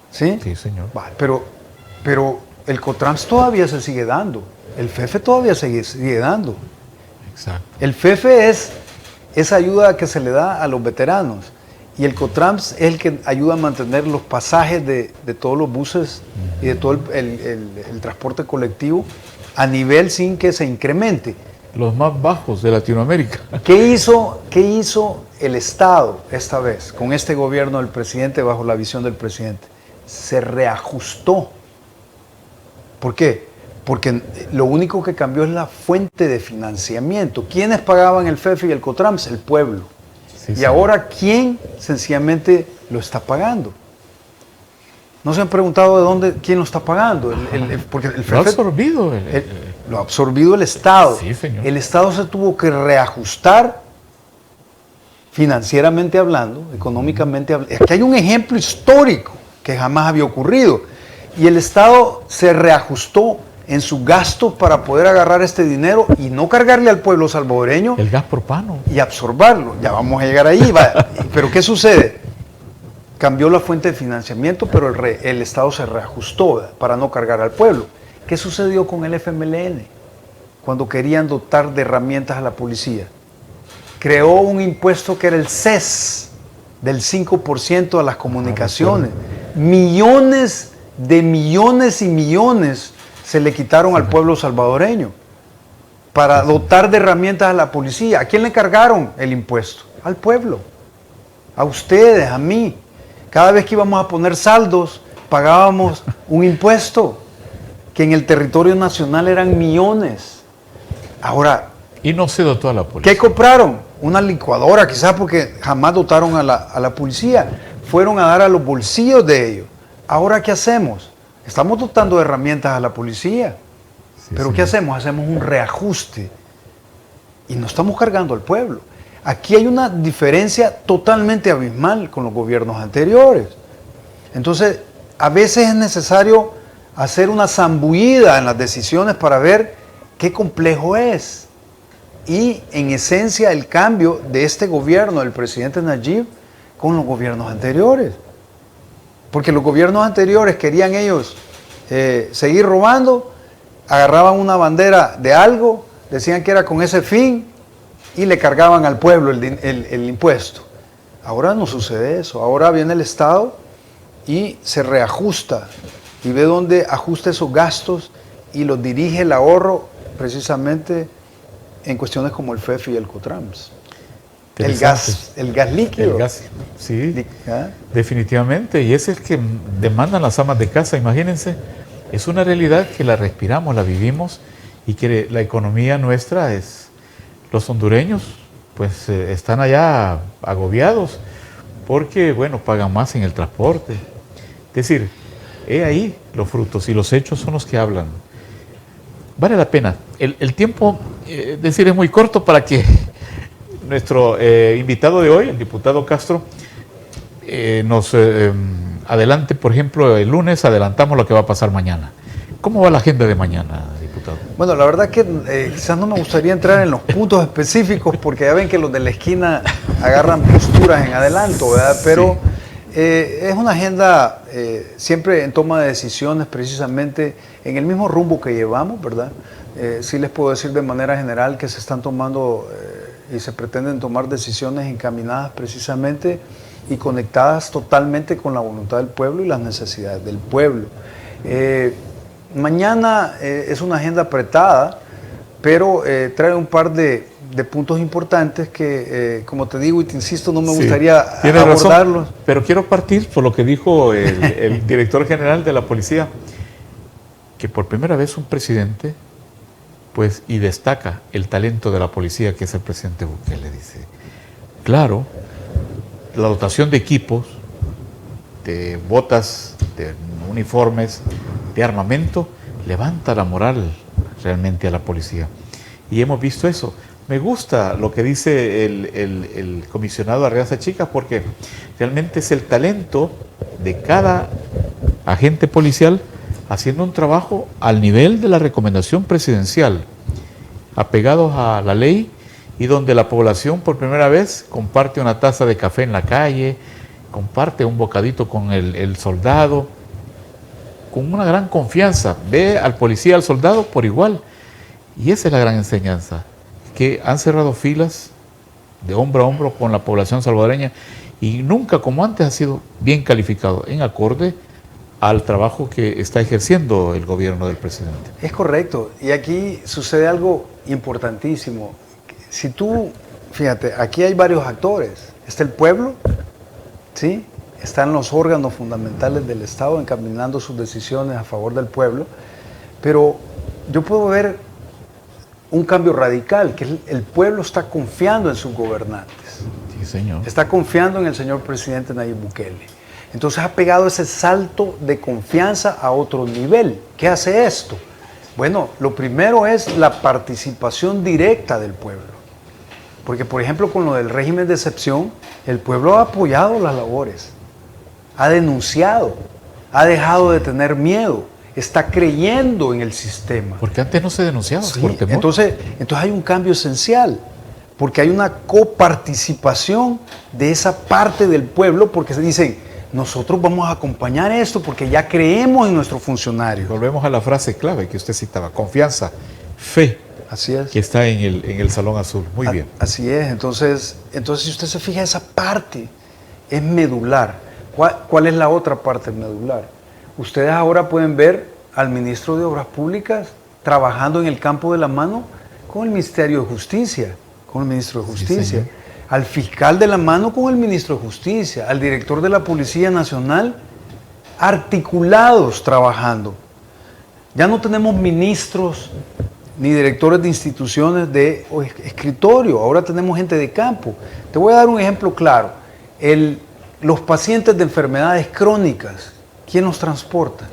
¿Sí? Sí, señor. Pero el COTRANS todavía se sigue dando. El FEFE todavía se sigue dando. Exacto. El FEFE es esa ayuda que se le da a los veteranos. Y el COTRANS es el que ayuda a mantener los pasajes de todos los buses y de todo el transporte colectivo a nivel sin que se incremente. Los más bajos de Latinoamérica. ¿Qué hizo el Estado esta vez con este gobierno del presidente bajo la visión del presidente? Se reajustó. ¿Por qué? Porque lo único que cambió es la fuente de financiamiento. ¿Quiénes pagaban el FEFE y el COTRANS? El pueblo. Sí, y sí. ahora, ¿quién sencillamente lo está pagando? ¿No se han preguntado de dónde, quién lo está pagando? Porque el Lo ha FEFE absorbido. lo ha absorbido el Estado. Sí, señor. El Estado se tuvo que reajustar financieramente hablando, económicamente hablando. Aquí hay un ejemplo histórico que jamás había ocurrido. Y el Estado se reajustó en sus gastos para poder agarrar este dinero y no cargarle al pueblo salvadoreño El gas propano. y absorberlo. Ya vamos a llegar ahí. Pero ¿qué sucede? Cambió la fuente de financiamiento, pero el Estado se reajustó para no cargar al pueblo. ¿Qué sucedió con el FMLN cuando querían dotar de herramientas a la policía? Creó un impuesto que era el CES del 5% a las comunicaciones. Millones de millones y millones se le quitaron al pueblo salvadoreño para dotar de herramientas a la policía. ¿A quién le cargaron el impuesto? Al pueblo, a ustedes, a mí. Cada vez que íbamos a poner saldos, pagábamos un impuesto que en el territorio nacional eran millones. Ahora, Y no se dotó a la policía. ¿qué compraron? Una licuadora, quizás porque jamás dotaron a la policía. Fueron a dar a los bolsillos de ellos. Ahora, ¿qué hacemos? Estamos dotando de herramientas a la policía. Sí, Pero señor. ¿qué hacemos? Hacemos un reajuste. Y no estamos cargando al pueblo. Aquí hay una diferencia totalmente abismal con los gobiernos anteriores. Entonces, a veces es necesario hacer una zambullida en las decisiones para ver qué complejo es. Y en esencia el cambio de este gobierno del presidente Nayib con los gobiernos anteriores. porque los gobiernos anteriores querían ellos seguir robando, agarraban una bandera de algo, decían que era con ese fin y le cargaban al pueblo el impuesto. Ahora no sucede eso, ahora viene el Estado y se reajusta y ve dónde ajusta esos gastos y los dirige el ahorro precisamente en cuestiones como el FEF y el COTRAMS. El gas líquido. El gas, sí, ¿Ah? definitivamente. Y ese es el que demandan las amas de casa, imagínense. Es una realidad que la respiramos, la vivimos y que la economía nuestra es... Los hondureños pues están allá agobiados porque, bueno, pagan más en el transporte. Es decir, ahí los frutos y los hechos son los que hablan. Vale la pena. El tiempo, decir, es muy corto para que nuestro invitado de hoy, el diputado Castro, nos adelante, por ejemplo, el lunes adelantamos lo que va a pasar mañana. ¿Cómo va la agenda de mañana, diputado? Bueno, la verdad que quizás no me gustaría entrar en los puntos específicos porque ya ven que los de la esquina agarran posturas en adelanto, ¿verdad? Pero es una agenda siempre en toma de decisiones, precisamente en el mismo rumbo que llevamos, ¿verdad? Sí les puedo decir de manera general que se están tomando y se pretenden tomar decisiones encaminadas precisamente y conectadas totalmente con la voluntad del pueblo y las necesidades del pueblo. Mañana es una agenda apretada, pero trae un par de puntos importantes que, como te digo y te insisto, no me gustaría abordarlos. Razón, pero quiero partir por lo que dijo el director general de la policía, que por primera vez un presidente, pues, y destaca el talento de la policía, que es el presidente Bukele, dice. Claro, la dotación de equipos, de botas, de uniformes, de armamento, levanta la moral realmente a la policía. Y hemos visto eso. Me gusta lo que dice el comisionado Arreaza Chicas, porque realmente es el talento de cada agente policial haciendo un trabajo al nivel de la recomendación presidencial, apegados a la ley, y donde la población por primera vez comparte una taza de café en la calle, comparte un bocadito con el soldado, con una gran confianza, ve al policía, al soldado por igual. Y esa es la gran enseñanza, que han cerrado filas de hombro a hombro con la población salvadoreña y nunca como antes ha sido bien calificado, en acorde al trabajo que está ejerciendo el gobierno del presidente. Es correcto, y aquí sucede algo importantísimo. Si tú, fíjate, aquí hay varios actores. Está el pueblo, ¿sí? Están los órganos fundamentales del Estado encaminando sus decisiones a favor del pueblo, pero yo puedo ver un cambio radical, que el pueblo está confiando en sus gobernantes. Sí, señor. Está confiando en el señor presidente Nayib Bukele. Entonces ha pegado ese salto de confianza a otro nivel. ¿Qué hace esto? Bueno, lo primero es la participación directa del pueblo. Porque, por ejemplo, con lo del régimen de excepción, el pueblo ha apoyado las labores, ha denunciado, ha dejado de tener miedo, está creyendo en el sistema. Porque antes no se denunciaba, Sí, por temor. entonces hay un cambio esencial, porque hay una coparticipación de esa parte del pueblo, porque se dicen, nosotros vamos a acompañar esto porque ya creemos en nuestros funcionarios. Volvemos a la frase clave que usted citaba, confianza, fe, Así es. que está en el Salón Azul. Muy bien. Así es, entonces si usted se fija, esa parte es medular. ¿Cuál es la otra parte medular? Ustedes ahora pueden ver al ministro de Obras Públicas trabajando en el campo de la mano con el Ministerio de Justicia, con el ministro de Justicia, Sí, al fiscal de la mano con el ministro de Justicia, al director de la Policía Nacional, articulados trabajando. Ya no tenemos ministros ni directores de instituciones de escritorio, ahora tenemos gente de campo. Te voy a dar un ejemplo claro. Los pacientes de enfermedades crónicas, ¿quién los transporta?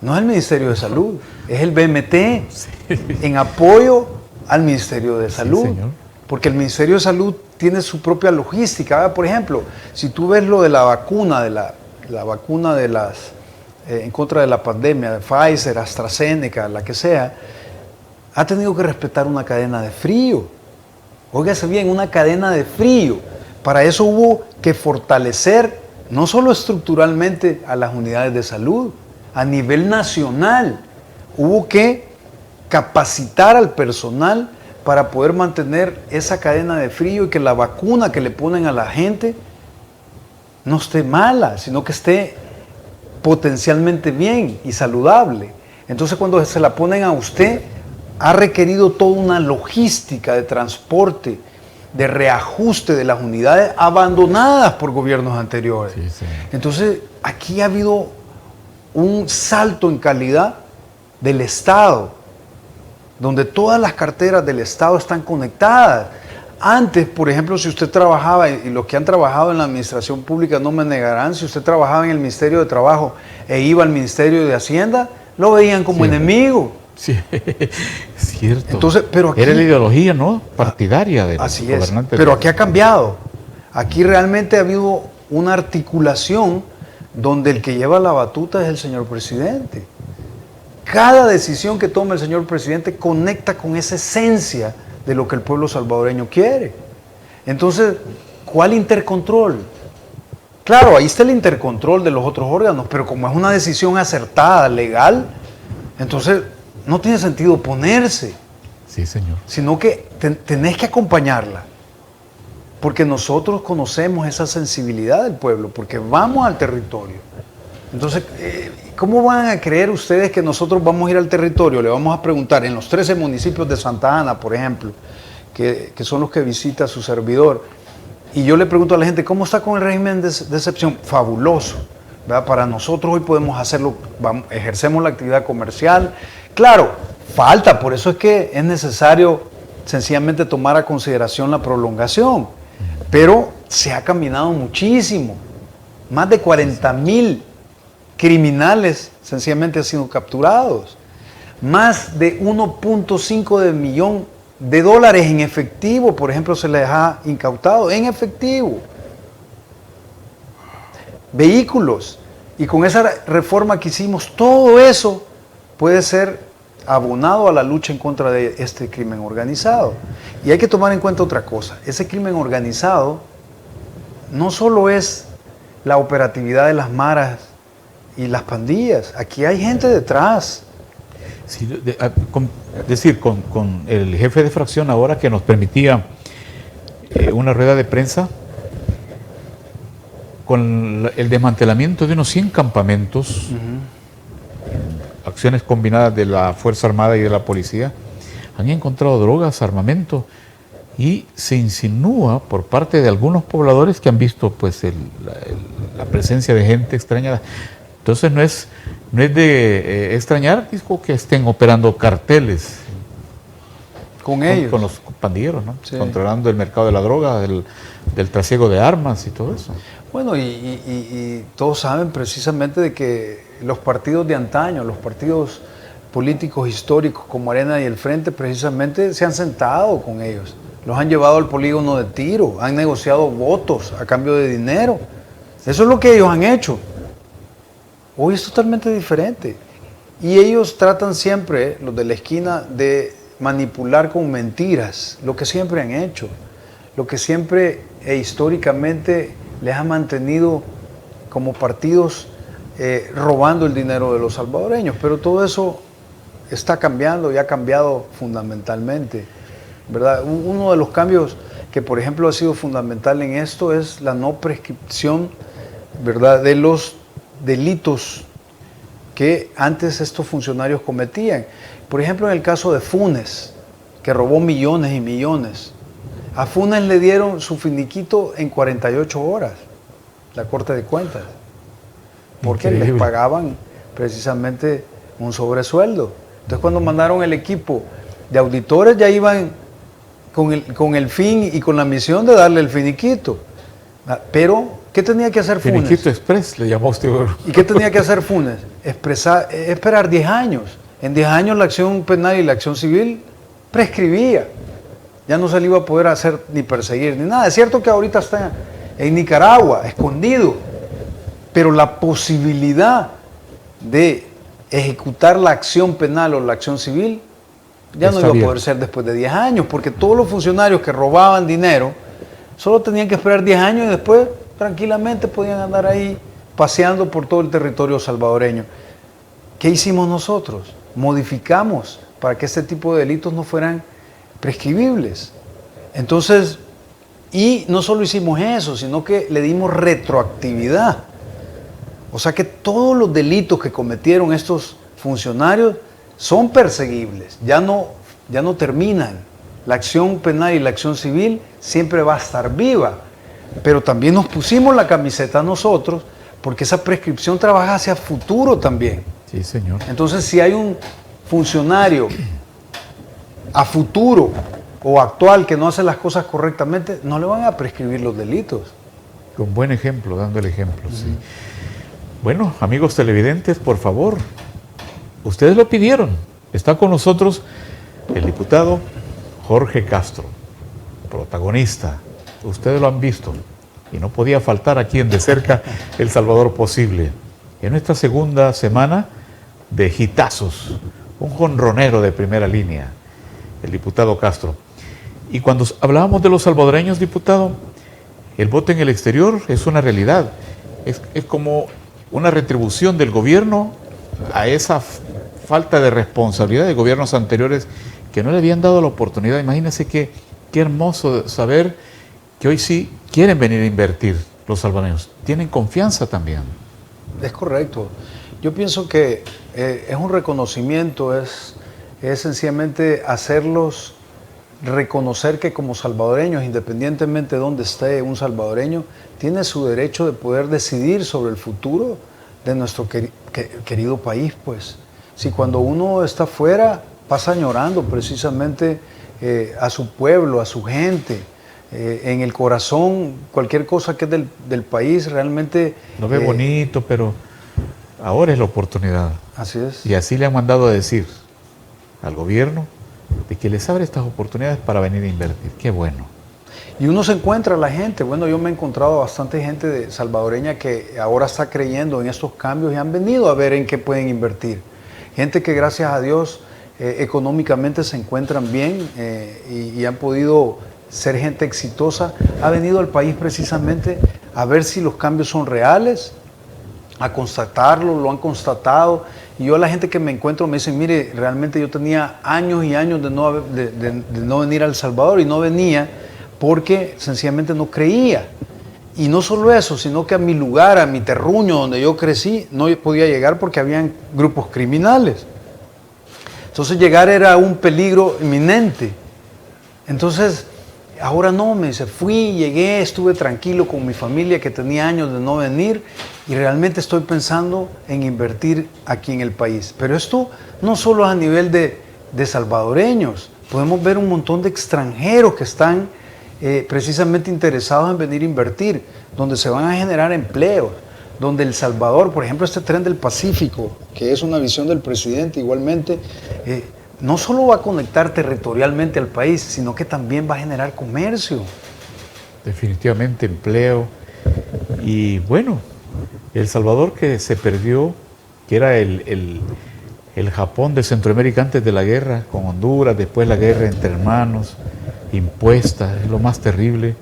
No es el Ministerio de Salud, es el BMT, en apoyo al Ministerio de Salud. señor. Porque el Ministerio de Salud tiene su propia logística. Por ejemplo, si tú ves lo de la vacuna, la vacuna de en contra de la pandemia, de Pfizer, AstraZeneca, la que sea, ha tenido que respetar una cadena de frío. Óigase bien, una cadena de frío. Para eso hubo que fortalecer no solo estructuralmente a las unidades de salud, a nivel nacional. Hubo que capacitar al personal para poder mantener esa cadena de frío y que la vacuna que le ponen a la gente no esté mala, sino que esté potencialmente bien y saludable. Entonces, cuando se la ponen a usted, ha requerido toda una logística de transporte, de reajuste de las unidades abandonadas por gobiernos anteriores. Sí, sí. Entonces, aquí ha habido un salto en calidad del Estado, donde todas las carteras del Estado están conectadas. Antes, por ejemplo, si usted trabajaba, y los que han trabajado en la administración pública no me negarán, si usted trabajaba en el Ministerio de Trabajo e iba al Ministerio de Hacienda, lo veían como enemigo. Sí, cierto. Entonces, pero aquí, era la ideología, ¿no?, partidaria de los así es, gobernantes. pero aquí ha cambiado. Aquí realmente ha habido una articulación donde el que lleva la batuta es el señor presidente. Cada decisión que toma el señor presidente conecta con esa esencia de lo que el pueblo salvadoreño quiere. Entonces, ¿cuál intercontrol? Claro, ahí está el intercontrol de los otros órganos, pero como es una decisión acertada, legal, entonces no tiene sentido oponerse. Sí, señor. Sino que tenés que acompañarla. Porque nosotros conocemos esa sensibilidad del pueblo, porque vamos al territorio. Entonces, ¿cómo van a creer ustedes que nosotros vamos a ir al territorio? Le vamos a preguntar, en los 13 municipios de Santa Ana, por ejemplo, que son los que visita su servidor, y yo le pregunto a la gente, ¿cómo está con el régimen de excepción? Fabuloso, ¿verdad? Para nosotros hoy podemos hacerlo, ejercemos la actividad comercial. Claro, falta, por eso es que es necesario sencillamente tomar a consideración la prolongación, pero se ha caminado muchísimo. Más de 40,000 criminales sencillamente han sido capturados. Más de 1.5 millón de dólares en efectivo, por ejemplo, se les ha incautado en efectivo. Vehículos. Y con esa reforma que hicimos, todo eso puede ser abonado a la lucha en contra de este crimen organizado. Y hay que tomar en cuenta otra cosa. Ese crimen organizado no solo es la operatividad de las maras y las pandillas. Aquí hay gente detrás. Sí, con el jefe de fracción ahora que nos permitía una rueda de prensa, con el desmantelamiento de unos 100 campamentos, acciones combinadas de la Fuerza Armada y de la Policía, han encontrado drogas, armamento, y se insinúa por parte de algunos pobladores que han visto pues la presencia de gente extraña. Entonces no es de extrañar que estén operando carteles con ellos, con los pandilleros, ¿no? Sí. Controlando el mercado de la droga, del trasiego de armas y todo eso. Bueno, y todos saben precisamente de que los partidos de antaño, los partidos políticos históricos como Arena y el Frente, precisamente se han sentado con ellos, los han llevado al polígono de tiro, han negociado votos a cambio de dinero. Eso es lo que ellos han hecho. Hoy es totalmente diferente. Y ellos tratan siempre, los de la esquina, de manipular con mentiras, lo que siempre han hecho, lo que siempre históricamente les ha mantenido como partidos robando el dinero de los salvadoreños. Pero todo eso está cambiando y ha cambiado fundamentalmente, ¿verdad? Uno de los cambios que, por ejemplo, ha sido fundamental en esto es la no prescripción, ¿verdad?, de los delitos que antes estos funcionarios cometían. Por ejemplo, en el caso de Funes, que robó millones y millones. A Funes le dieron su finiquito en 48 horas, la Corte de Cuentas, porque Increíble. les pagaban precisamente un sobresueldo. Entonces, cuando mandaron el equipo de auditores, ya iban con el fin y con la misión de darle el finiquito. Pero, ¿qué tenía que hacer Funes? Finiquito Express le llamó usted. ¿Y qué tenía que hacer Funes? Esperar 10 años. En 10 años la acción penal y la acción civil prescribía. Ya no se le iba a poder hacer ni perseguir ni nada. Es cierto que ahorita está en Nicaragua, escondido, pero la posibilidad de ejecutar la acción penal o la acción civil ya no iba a poder ser después de 10 años, porque todos los funcionarios que robaban dinero solo tenían que esperar 10 años y después tranquilamente podían andar ahí paseando por todo el territorio salvadoreño. ¿Qué hicimos nosotros? Modificamos para que este tipo de delitos no fueran prescribibles. Entonces, y no solo hicimos eso, sino que le dimos retroactividad. O sea que todos los delitos que cometieron estos funcionarios son perseguibles, ya no terminan. La acción penal y la acción civil siempre va a estar viva, pero también nos pusimos la camiseta nosotros, porque esa prescripción trabaja hacia futuro también. Sí, señor. Entonces, si hay un funcionario a futuro o actual que no hace las cosas correctamente, no le van a prescribir los delitos. Con buen ejemplo, dando el ejemplo, sí. Bueno, amigos televidentes, por favor, ustedes lo pidieron. Está con nosotros el diputado Jorge Castro, protagonista. Ustedes lo han visto y no podía faltar aquí en De Cerca El Salvador Posible. En esta segunda semana de hitazos, un jonronero de primera línea, el diputado Castro. Y cuando hablábamos de los salvadoreños, diputado, el voto en el exterior es una realidad. Es como una retribución del gobierno a esa falta de responsabilidad de gobiernos anteriores que no le habían dado la oportunidad. Imagínense qué hermoso saber que hoy sí quieren venir a invertir los salvadoreños. Tienen confianza también. Es correcto. Yo pienso que es un reconocimiento, es sencillamente hacerlos reconocer que como salvadoreños, independientemente de dónde esté un salvadoreño, tiene su derecho de poder decidir sobre el futuro de nuestro querido país, pues. Si cuando uno está fuera, pasa añorando precisamente a su pueblo, a su gente, en el corazón, cualquier cosa que es del país, realmente... Lo ve bonito, pero ahora es la oportunidad. Así es. Y así le han mandado a decir al gobierno de que les abre estas oportunidades para venir a invertir. Qué bueno. Y uno se encuentra a la gente. Bueno, yo me he encontrado bastante gente salvadoreña que ahora está creyendo en estos cambios y han venido a ver en qué pueden invertir. Gente que gracias a Dios económicamente se encuentran bien y han podido ser gente exitosa. Ha venido al país precisamente a ver si los cambios son reales, a constatarlo, lo han constatado. Y yo a la gente que me encuentro me dicen, mire, realmente yo tenía años y años de no venir a El Salvador y no venía porque sencillamente no creía. Y no solo eso, sino que a mi lugar, a mi terruño donde yo crecí, no podía llegar porque habían grupos criminales. Entonces llegar era un peligro inminente. Entonces, ahora no, me dice, fui, llegué, estuve tranquilo con mi familia que tenía años de no venir y realmente estoy pensando en invertir aquí en el país. Pero esto no solo a nivel de salvadoreños, podemos ver un montón de extranjeros que están precisamente interesados en venir a invertir, donde se van a generar empleos, donde El Salvador, por ejemplo, este tren del Pacífico, que es una visión del presidente igualmente, no solo va a conectar territorialmente al país, sino que también va a generar comercio. Definitivamente empleo. Y bueno, El Salvador que se perdió, que era el Japón de Centroamérica antes de la guerra, con Honduras, después la guerra entre hermanos, impuesta, es lo más terrible.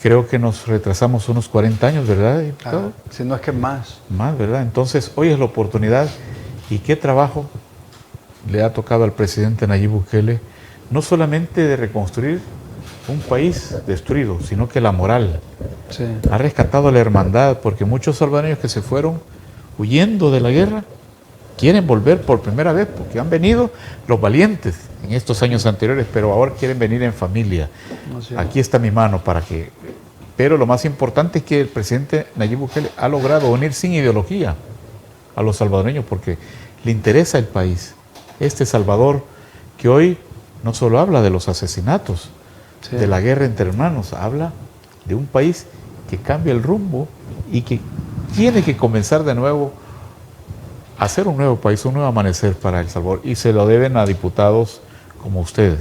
Creo que nos retrasamos unos 40 años, ¿verdad, diputado? Si no es que más. Más, ¿verdad? Entonces, hoy es la oportunidad. ¿Y qué trabajo le ha tocado al presidente Nayib Bukele? No solamente de reconstruir un país destruido, sino que la moral. Sí. Ha rescatado la hermandad, porque muchos salvadoreños que se fueron huyendo de la guerra quieren volver por primera vez, porque han venido los valientes en estos años anteriores, pero ahora quieren venir en familia. No sé. Aquí está mi mano para que... Pero lo más importante es que el presidente Nayib Bukele ha logrado unir sin ideología a los salvadoreños, porque le interesa el país. Este Salvador que hoy no solo habla de los asesinatos, Sí. de la guerra entre hermanos, habla de un país que cambia el rumbo y que tiene que comenzar de nuevo a hacer un nuevo país, un nuevo amanecer para El Salvador, y se lo deben a diputados como ustedes.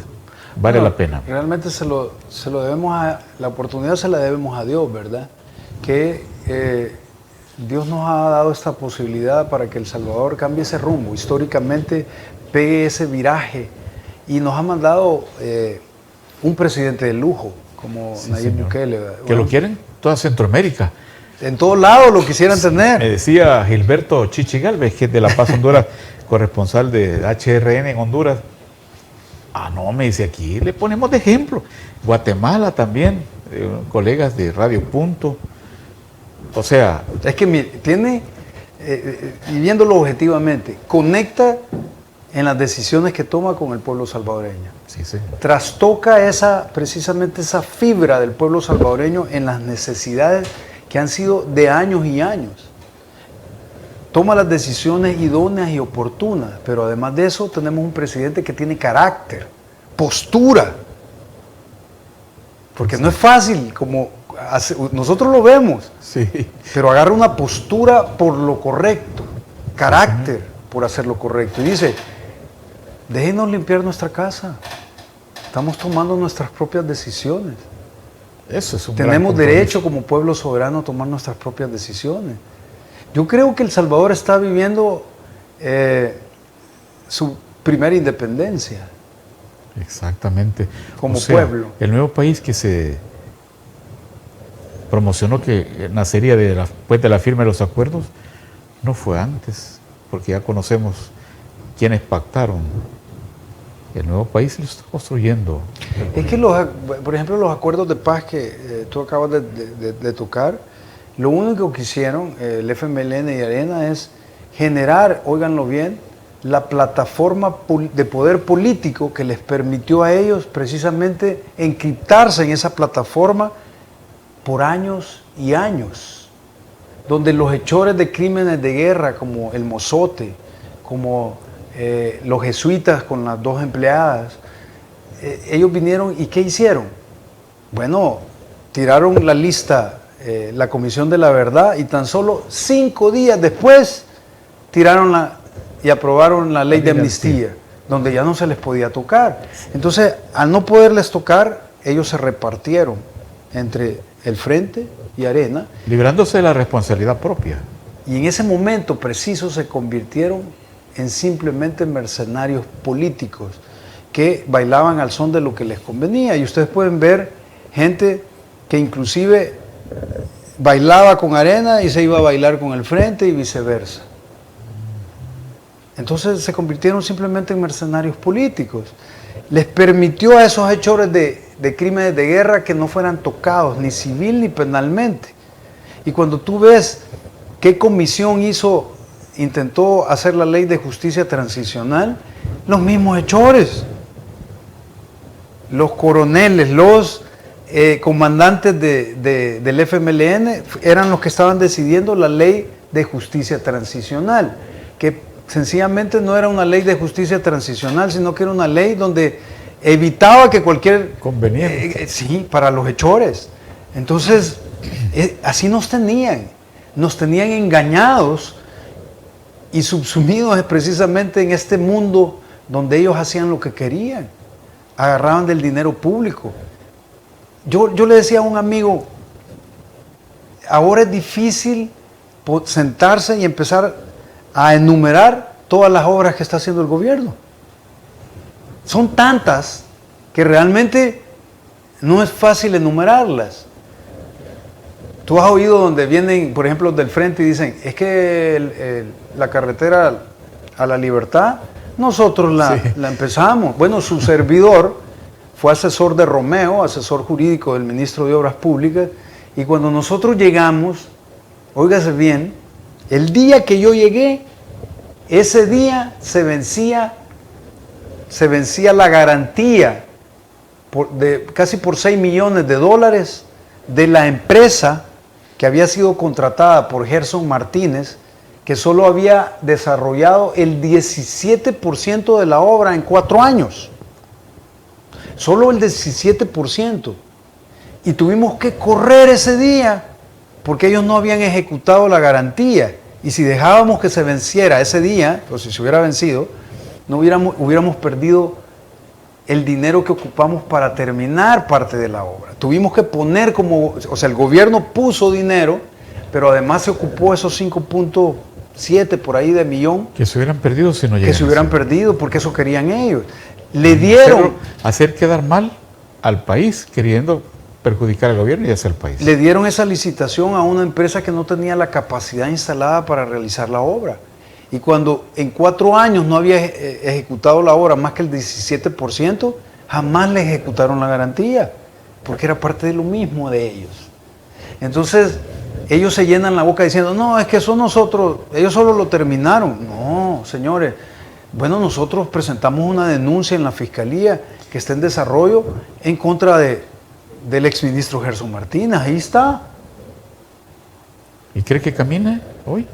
Vale la pena. Realmente se lo debemos la oportunidad se la debemos a Dios, ¿verdad? Que Dios nos ha dado esta posibilidad para que El Salvador cambie ese rumbo, históricamente pegue ese viraje, y nos ha mandado un presidente de lujo, como Sí, Nayib señor. Bukele. Que Bueno, lo quieren toda Centroamérica. en todos lados lo quisieran Me tener. decía Gilberto Chichi Galvez, que es de La Paz, Honduras, corresponsal de HRN en Honduras. Ah, no, me dice, aquí le ponemos de ejemplo. Guatemala también, colegas de Radio Punto. O sea, Es que mire, tiene, y viéndolo objetivamente, conecta en las decisiones que toma con el pueblo salvadoreño. sí, sí. Trastoca precisamente esa fibra del pueblo salvadoreño en las necesidades que han sido de años y años. Toma las decisiones idóneas y oportunas, pero además de eso tenemos un presidente que tiene carácter, postura, porque no es fácil, como nosotros lo vemos, Sí. pero agarra una postura por lo correcto, carácter por hacer lo correcto, y dice, déjenos limpiar nuestra casa, estamos tomando nuestras propias decisiones. Eso es un gran Tenemos compromiso. derecho como pueblo soberano a tomar nuestras propias decisiones. Yo creo que El Salvador está viviendo su primera independencia. Exactamente. Como pueblo. El nuevo país que se promocionó que nacería después de la firma de los acuerdos, no fue antes, porque ya conocemos quienes pactaron. El nuevo país lo está construyendo. Es que, por ejemplo, los acuerdos de paz que tú acabas de tocar, lo único que hicieron el FMLN y Arena es generar, óiganlo bien, la plataforma de poder político que les permitió a ellos precisamente encriptarse en esa plataforma por años y años, donde los hechores de crímenes de guerra como el Mozote, como los jesuitas con las 2 empleadas, ellos vinieron y ¿qué hicieron? Bueno, tiraron la lista, la Comisión de la Verdad, y tan solo 5 días después tiraron y aprobaron la ley de amnistía, donde ya no se les podía tocar. Entonces, al no poderles tocar, ellos se repartieron entre el Frente y Arena, Librándose de la responsabilidad propia. y en ese momento preciso se convirtieron en simplemente mercenarios políticos que bailaban al son de lo que les convenía. Y ustedes pueden ver gente que inclusive bailaba con Arena y se iba a bailar con el Frente y viceversa. Entonces se convirtieron simplemente en mercenarios políticos. Les permitió a esos hechores de crímenes de guerra que no fueran tocados, ni civil ni penalmente. Y cuando tú ves qué comisión intentó hacer la ley de justicia transicional, los mismos hechores, los coroneles, los comandantes del FMLN eran los que estaban decidiendo la ley de justicia transicional, que sencillamente no era una ley de justicia transicional, sino que era una ley donde evitaba que cualquier... Conveniente. sí, para los hechores. Entonces, así nos tenían engañados y subsumidos precisamente en este mundo donde ellos hacían lo que querían, agarraban del dinero público. Yo le decía a un amigo, ahora es difícil sentarse y empezar a enumerar todas las obras que está haciendo el gobierno. Son tantas que realmente no es fácil enumerarlas. Tú has oído donde vienen, por ejemplo, del Frente y dicen, es que la carretera a la Libertad, nosotros la empezamos. Bueno, su servidor fue asesor de Romeo, asesor jurídico del ministro de Obras Públicas, y cuando nosotros llegamos, óigase bien, el día que yo llegué, ese día se vencía la garantía casi por $6 millones de la empresa que había sido contratada por Gerson Martínez, que solo había desarrollado el 17% de la obra en 4 años. Solo el 17%. Y tuvimos que correr ese día porque ellos no habían ejecutado la garantía. Y si dejábamos que se venciera ese día, o si se hubiera vencido, no hubiéramos perdido el dinero que ocupamos para terminar parte de la obra. Tuvimos que poner el gobierno puso dinero, pero además se ocupó esos 5.7 por ahí de millón. Que se hubieran perdido si no llegan. Que se hubieran perdido porque eso querían ellos. Le dieron... Hacer quedar mal al país queriendo perjudicar al gobierno y hacia el país. Le dieron esa licitación a una empresa que no tenía la capacidad instalada para realizar la obra. Y cuando en 4 años no había ejecutado la obra más que el 17%, jamás le ejecutaron la garantía, porque era parte de lo mismo de ellos. Entonces, ellos se llenan la boca diciendo, no, es que son nosotros, ellos solo lo terminaron. No, señores, bueno, nosotros presentamos una denuncia en la Fiscalía que está en desarrollo en contra del exministro Gerson Martínez, ahí está. ¿Y cree que camine hoy?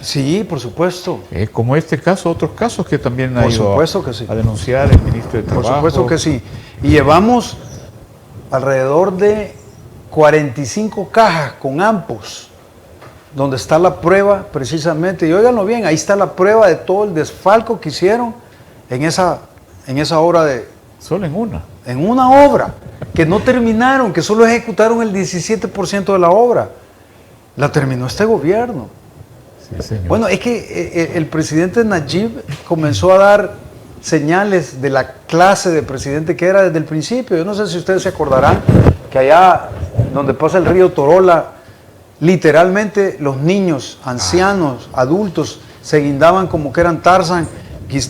Sí, por supuesto. Como este caso, otros casos que también ha Por ido supuesto que sí. a denunciar el ministro de Trabajo. Por supuesto que sí. Y llevamos alrededor de 45 cajas con ampos, donde está la prueba precisamente. Y óiganlo bien, ahí está la prueba de todo el desfalco que hicieron en esa obra de... Solo en una. En una obra que no terminaron, que solo ejecutaron el 17% de la obra. La terminó este gobierno. Sí, señor. Bueno, es que el presidente Nayib comenzó a dar señales de la clase de presidente que era desde el principio. Yo no sé si ustedes se acordarán que allá donde pasa el río Torola, literalmente los niños, ancianos, adultos, se guindaban como que eran Tarzán,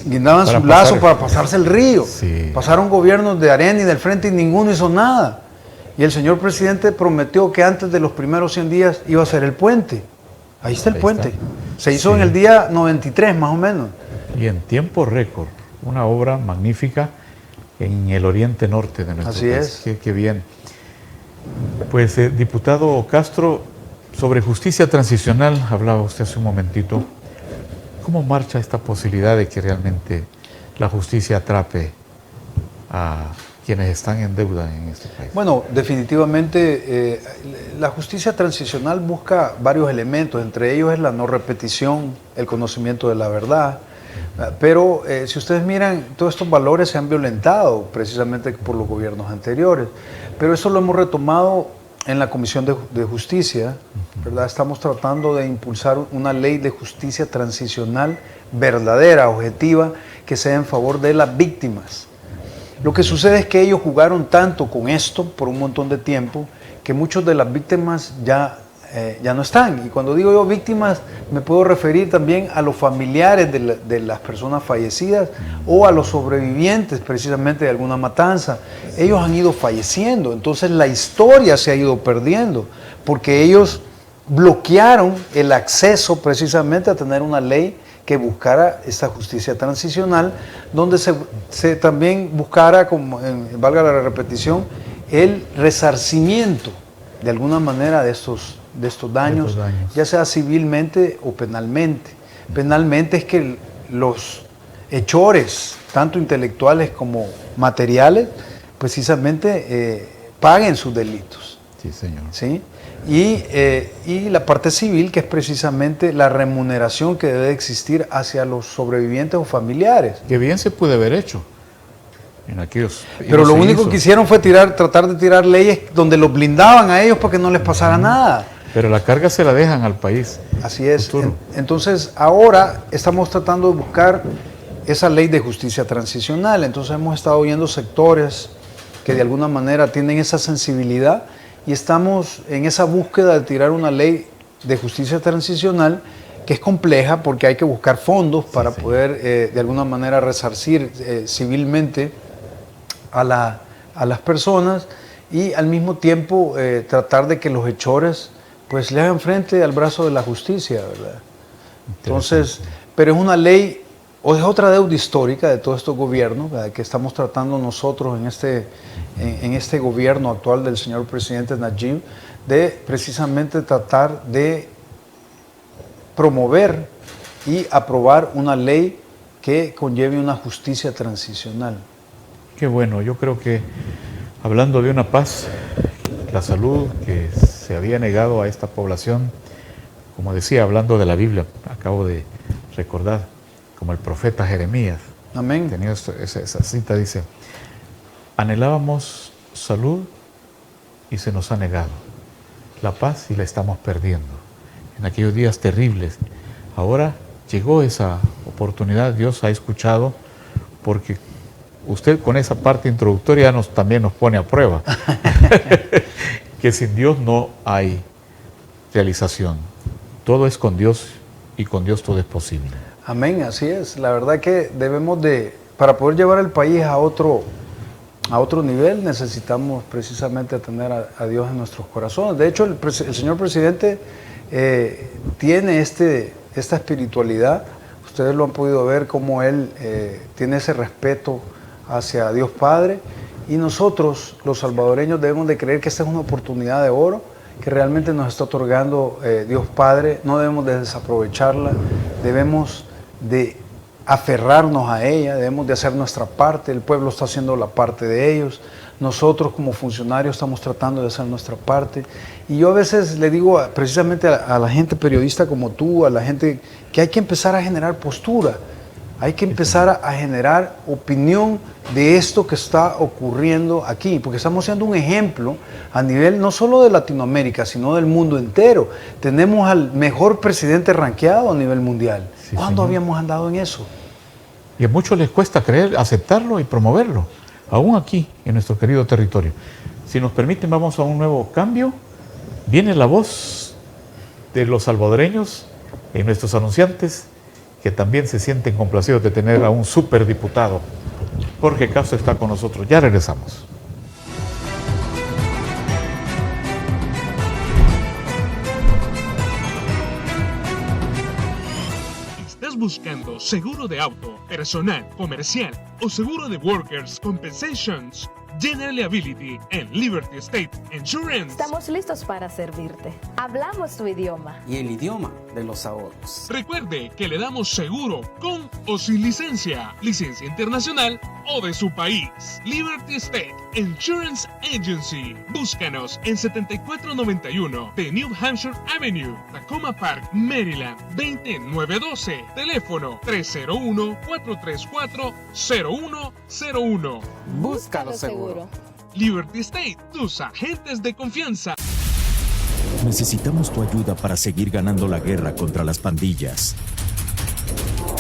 guindaban su lazo para pasarse el río. Sí. Pasaron gobiernos de Arena y del Frente y ninguno hizo nada. Y el señor presidente prometió que antes de los primeros 100 días iba a hacer el puente. Ahí está el puente. Se hizo en el día 93 más o menos. Y en tiempo récord, una obra magnífica en el oriente norte de nuestro país. Así es. Qué bien. Pues, diputado Castro, sobre justicia transicional, hablaba usted hace un momentito. ¿Cómo marcha esta posibilidad de que realmente la justicia atrape a quienes están en deuda en este país? Bueno, definitivamente la justicia transicional busca varios elementos, entre ellos es la no repetición, el conocimiento de la verdad, pero si ustedes miran, todos estos valores se han violentado precisamente por los gobiernos anteriores, pero eso lo hemos retomado en la Comisión de Justicia, ¿verdad? Estamos tratando de impulsar una ley de justicia transicional verdadera, objetiva, que sea en favor de las víctimas. Lo que sucede es que ellos jugaron tanto con esto por un montón de tiempo que muchos de las víctimas ya no están. Y cuando digo yo víctimas, me puedo referir también a los familiares de las personas fallecidas o a los sobrevivientes precisamente de alguna matanza. Ellos han ido falleciendo, entonces la historia se ha ido perdiendo porque ellos bloquearon el acceso precisamente a tener una ley que buscara esta justicia transicional, donde se también buscara, como valga la repetición, el resarcimiento de alguna manera de estos daños, ya sea civilmente o penalmente. Penalmente es que los hechores, tanto intelectuales como materiales, precisamente paguen sus delitos. Sí, señor. ¿Sí? Y la parte civil, que es precisamente la remuneración que debe existir hacia los sobrevivientes o familiares. Que bien se puede haber hecho en aquellos... Pero lo único que hicieron fue tratar de tirar leyes donde los blindaban a ellos para que no les pasara nada. Pero la carga se la dejan al país. Así es. Entonces ahora estamos tratando de buscar esa ley de justicia transicional. Entonces hemos estado oyendo sectores que de alguna manera tienen esa sensibilidad y estamos en esa búsqueda de tirar una ley de justicia transicional que es compleja porque hay que buscar fondos para poder de alguna manera resarcir civilmente a las personas y al mismo tiempo tratar de que los hechores pues le hagan frente al brazo de la justicia, ¿verdad? Entonces, pero es una ley o es otra deuda histórica de todos estos gobiernos, ¿verdad?, que estamos tratando nosotros en este gobierno actual del señor presidente Nayib, de precisamente tratar de promover y aprobar una ley que conlleve una justicia transicional. Qué bueno, yo creo que hablando de una paz, la salud que se había negado a esta población, como decía, hablando de la Biblia, acabo de recordar, como el profeta Jeremías. Amén. Tenía esa cita, dice, anhelábamos salud y se nos ha negado la paz y la estamos perdiendo. En aquellos días terribles, ahora llegó esa oportunidad, Dios ha escuchado, porque usted con esa parte introductoria también nos pone a prueba. Que sin Dios no hay realización. Todo es con Dios y con Dios todo es posible. Amén, así es. La verdad que debemos para poder llevar el país a otro nivel, necesitamos precisamente tener a Dios en nuestros corazones. De hecho, el señor presidente tiene esta espiritualidad. Ustedes lo han podido ver cómo él tiene ese respeto hacia Dios Padre, y nosotros, los salvadoreños, debemos de creer que esta es una oportunidad de oro que realmente nos está otorgando Dios Padre. No debemos de desaprovecharla, debemos de aferrarnos a ella, debemos de hacer nuestra parte. El pueblo está haciendo la parte de ellos, nosotros como funcionarios estamos tratando de hacer nuestra parte. Y yo a veces le digo precisamente a la gente periodista como tú, a la gente, que hay que empezar a generar postura, hay que empezar a generar opinión de esto que está ocurriendo aquí, porque estamos siendo un ejemplo a nivel no solo de Latinoamérica, sino del mundo entero. Tenemos al mejor presidente rankeado a nivel mundial. Sí, ¿cuándo habíamos andado en eso? Y a muchos les cuesta creer, aceptarlo y promoverlo, aún aquí, en nuestro querido territorio. Si nos permiten, vamos a un nuevo cambio. Viene la voz de los salvadoreños y nuestros anunciantes, que también se sienten complacidos de tener a un superdiputado. Jorge Castro está con nosotros. Ya regresamos. ¿Estás buscando seguro de auto, personal, comercial o seguro de Workers' Compensations? General Liability en Liberty State Insurance. Estamos listos para servirte. Hablamos tu idioma. Y el idioma de los ahorros. Recuerde que le damos seguro con o sin licencia internacional o de su país. Liberty State Insurance Agency. Búscanos en 7491 de New Hampshire Avenue, Tacoma Park, Maryland, 20912. Teléfono 301-434-0101. Búscalo seguro. Liberty State, tus agentes de confianza. Necesitamos tu ayuda para seguir ganando la guerra contra las pandillas.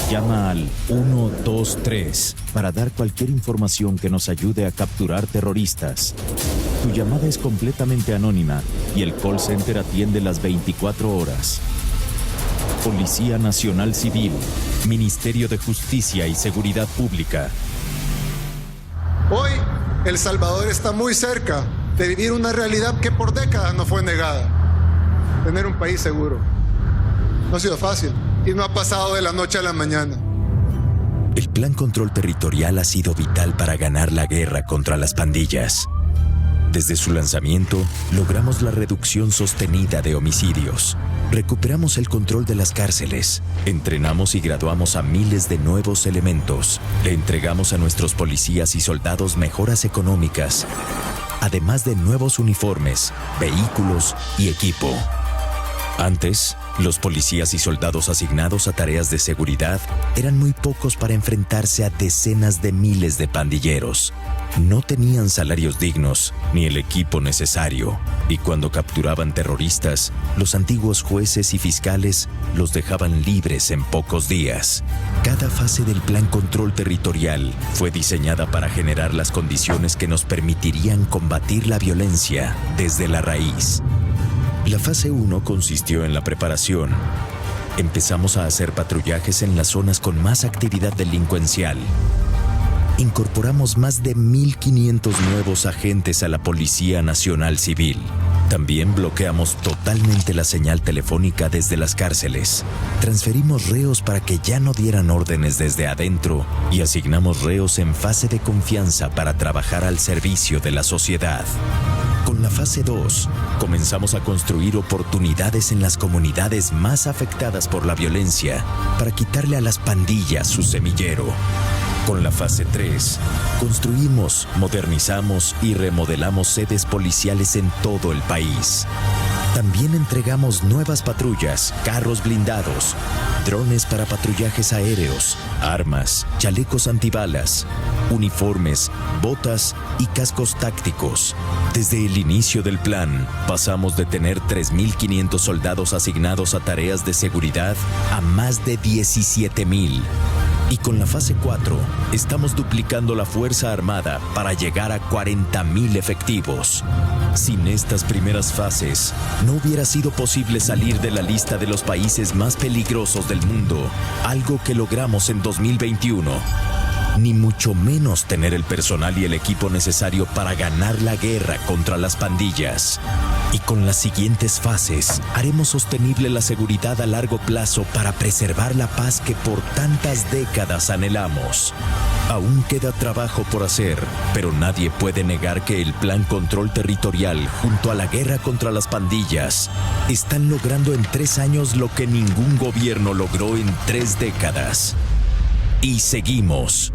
Llama al 123 para dar cualquier información que nos ayude a capturar terroristas. Tu llamada es completamente anónima y el call center atiende las 24 horas. Policía Nacional Civil, Ministerio de Justicia y Seguridad Pública. Hoy, El Salvador está muy cerca de vivir una realidad que por décadas nos fue negada. Tener un país seguro. No ha sido fácil y no ha pasado de la noche a la mañana. El Plan Control Territorial ha sido vital para ganar la guerra contra las pandillas. Desde su lanzamiento, logramos la reducción sostenida de homicidios. Recuperamos el control de las cárceles. Entrenamos y graduamos a miles de nuevos elementos. Le entregamos a nuestros policías y soldados mejoras económicas, además de nuevos uniformes, vehículos y equipo. Antes, los policías y soldados asignados a tareas de seguridad eran muy pocos para enfrentarse a decenas de miles de pandilleros. No tenían salarios dignos ni el equipo necesario, y cuando capturaban terroristas, los antiguos jueces y fiscales los dejaban libres en pocos días. Cada fase del Plan Control Territorial fue diseñada para generar las condiciones que nos permitirían combatir la violencia desde la raíz. La fase 1 consistió en la preparación. Empezamos a hacer patrullajes en las zonas con más actividad delincuencial. Incorporamos más de 1,500 nuevos agentes a la Policía Nacional Civil. También bloqueamos totalmente la señal telefónica desde las cárceles. Transferimos reos para que ya no dieran órdenes desde adentro y asignamos reos en fase de confianza para trabajar al servicio de la sociedad. Con la fase 2, comenzamos a construir oportunidades en las comunidades más afectadas por la violencia para quitarle a las pandillas su semillero. Con la fase 3, construimos, modernizamos y remodelamos sedes policiales en todo el país. También entregamos nuevas patrullas, carros blindados, drones para patrullajes aéreos, armas, chalecos antibalas, uniformes, botas y cascos tácticos. Desde el inicio del plan, pasamos de tener 3,500 soldados asignados a tareas de seguridad a más de 17,000. Y con la fase 4, estamos duplicando la Fuerza Armada para llegar a 40,000 efectivos. Sin estas primeras fases, no hubiera sido posible salir de la lista de los países más peligrosos del mundo, algo que logramos en 2021. Ni mucho menos tener el personal y el equipo necesario para ganar la guerra contra las pandillas. Y con las siguientes fases, haremos sostenible la seguridad a largo plazo para preservar la paz que por tantas décadas anhelamos. Aún queda trabajo por hacer, pero nadie puede negar que el Plan Control Territorial, junto a la guerra contra las pandillas, están logrando en 3 años lo que ningún gobierno logró en 3 décadas. Y seguimos.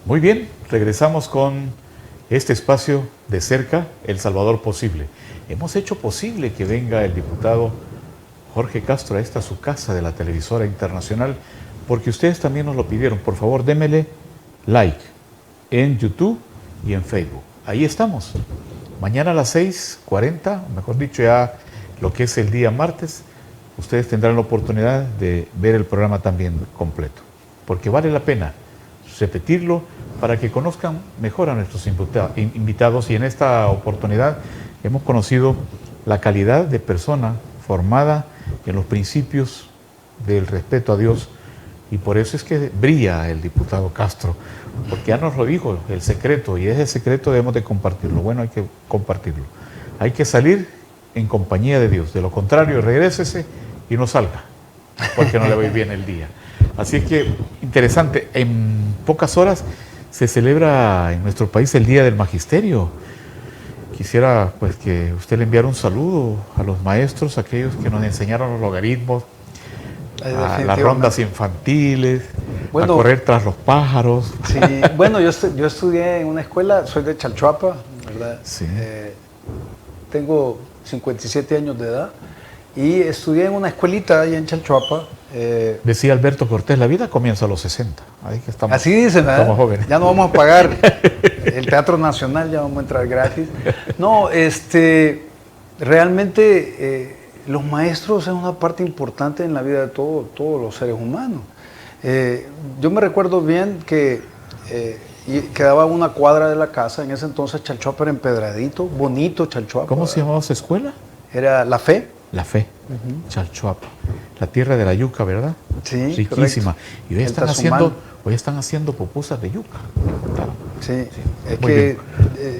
Muy bien, regresamos con este espacio de cerca, El Salvador Posible. Hemos hecho posible que venga el diputado Jorge Castro a esta su casa de la televisora internacional, porque ustedes también nos lo pidieron. Por favor, démele like en YouTube y en Facebook. Ahí estamos. Mañana a las 6:40, mejor dicho ya lo que es el día martes, ustedes tendrán la oportunidad de ver el programa también completo, porque vale la pena repetirlo para que conozcan mejor a nuestros invitados. Y en esta oportunidad hemos conocido la calidad de persona formada en los principios del respeto a Dios, y por eso es que brilla el diputado Castro, porque ya nos lo dijo el secreto, y ese secreto debemos de compartirlo. Bueno, hay que compartirlo, hay que salir en compañía de Dios, de lo contrario regrésese y no salga, porque no le va a ir bien el día. Así que interesante, en pocas horas se celebra en nuestro país el Día del Magisterio. Quisiera pues que usted le enviara un saludo a los maestros, aquellos que nos enseñaron los logaritmos, a las rondas infantiles, bueno, a correr tras los pájaros. Sí, bueno, yo estudié en una escuela, soy de Chalchuapa, ¿verdad? Sí. Tengo 57 años de edad y estudié en una escuelita ahí en Chalchuapa. Decía Alberto Cortés, la vida comienza a los 60. Ahí que estamos, así dicen, ¿verdad? Estamos jóvenes. Ya no vamos a pagar el Teatro Nacional, ya vamos a entrar gratis. No, realmente los maestros es una parte importante en la vida de todos los seres humanos. Yo me recuerdo bien que quedaba una cuadra de la casa, en ese entonces Chalchuapa era empedradito, bonito Chalchuapa. ¿Cómo se llamaba su escuela? Era La Fe. La Fe, Chalchuapa, la tierra de la yuca, ¿verdad? Sí, riquísima. correcto. Y hoy están haciendo pupusas de yuca. Claro. Sí, es que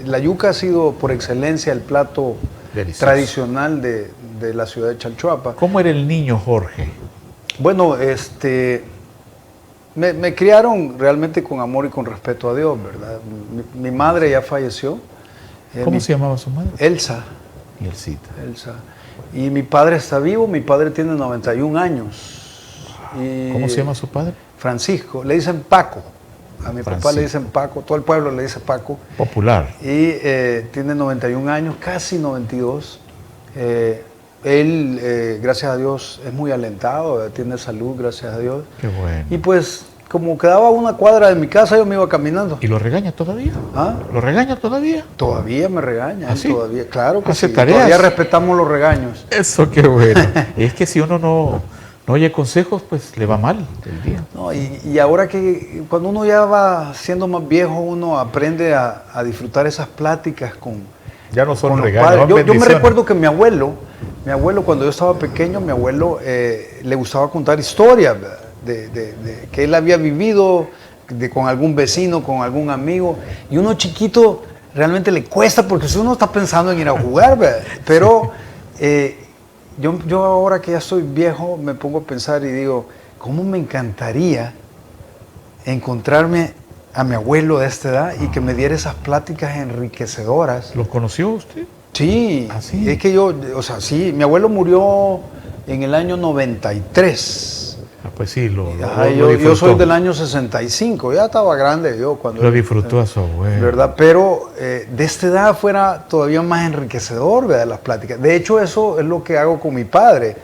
la yuca ha sido por excelencia el plato delicioso, tradicional de la ciudad de Chalchuapa. ¿Cómo era el niño Jorge? Bueno, me criaron realmente con amor y con respeto a Dios, ¿verdad? Mi madre ya falleció. ¿Cómo se llamaba su madre? Elsa. Y Elsita. Elsa. Y mi padre está vivo, mi padre tiene 91 años. Y ¿cómo se llama su padre? Francisco, le dicen Paco. A mi papá le dicen Paco, todo el pueblo le dice Paco. Popular. Y tiene 91 años, casi 92. Él, gracias a Dios, es muy alentado, tiene salud, gracias a Dios. Qué bueno. Y pues, como quedaba una cuadra de mi casa, yo me iba caminando. ¿Y lo regaña todavía? ¿Ah? ¿Lo regaña todavía? Todavía me regaña, ¿Ah, sí? todavía, claro que ¿Hace sí. tareas? Todavía respetamos los regaños. Eso, qué bueno. Es que si uno no oye consejos, pues le va mal el día. No, y ahora que cuando uno ya va siendo más viejo, uno aprende a disfrutar esas pláticas con... Ya no son con regalos. Yo me recuerdo que mi abuelo cuando yo estaba pequeño, mi abuelo le gustaba contar historias, ¿verdad? De que él había vivido con algún vecino, con algún amigo, y uno chiquito realmente le cuesta porque si uno está pensando en ir a jugar, ¿verdad? Pero yo ahora que ya estoy viejo me pongo a pensar y digo, ¿cómo me encantaría encontrarme a mi abuelo de esta edad y que me diera esas pláticas enriquecedoras? ¿Lo conoció usted? Sí, ¿Ah, sí? Es que sí, mi abuelo murió en el año 93. Pues sí, lo yo soy del año 65, ya estaba grande yo cuando... Lo disfrutó a su abuelo. ¿Verdad? Pero de esta edad fuera todavía más enriquecedor, ¿verdad? Las pláticas. De hecho, eso es lo que hago con mi padre.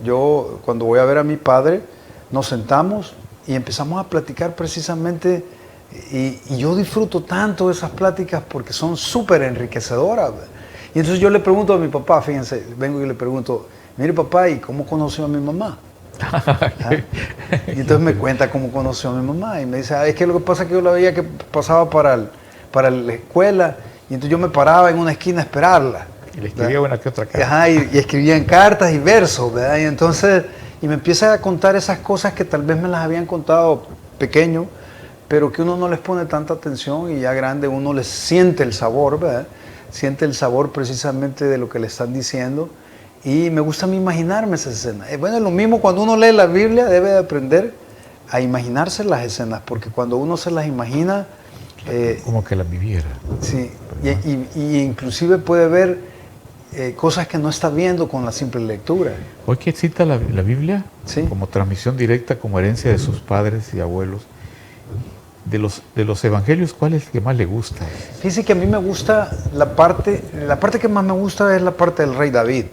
Yo cuando voy a ver a mi padre, nos sentamos y empezamos a platicar precisamente Y yo disfruto tanto de esas pláticas porque son súper enriquecedoras. Y entonces yo le pregunto a mi papá, fíjense, vengo y le pregunto, mire papá, ¿y cómo conoció a mi mamá? Y entonces me cuenta cómo conoció a mi mamá y me dice, es que lo que pasa es que yo la veía que pasaba para la escuela y entonces yo me paraba en una esquina a esperarla. Y le escribía una que otra carta. Ajá, y escribía en cartas y versos, ¿verdad? Y entonces, y me empieza a contar esas cosas que tal vez me las habían contado pequeño, pero que uno no les pone tanta atención y ya grande uno les siente el sabor, ¿verdad? Siente el sabor precisamente de lo que le están diciendo. Y me gusta a mí imaginarme esa escena. Bueno, es lo mismo cuando uno lee la Biblia, debe de aprender a imaginarse las escenas, porque cuando uno se las imagina... como que las viviera. Sí, y inclusive puede ver cosas que no está viendo con la simple lectura. Hoy que cita la Biblia, sí, como transmisión directa, como herencia de sus padres y abuelos, de los evangelios, ¿cuál es el que más le gusta? Fíjese que a mí me gusta la parte que más me gusta es la parte del rey David.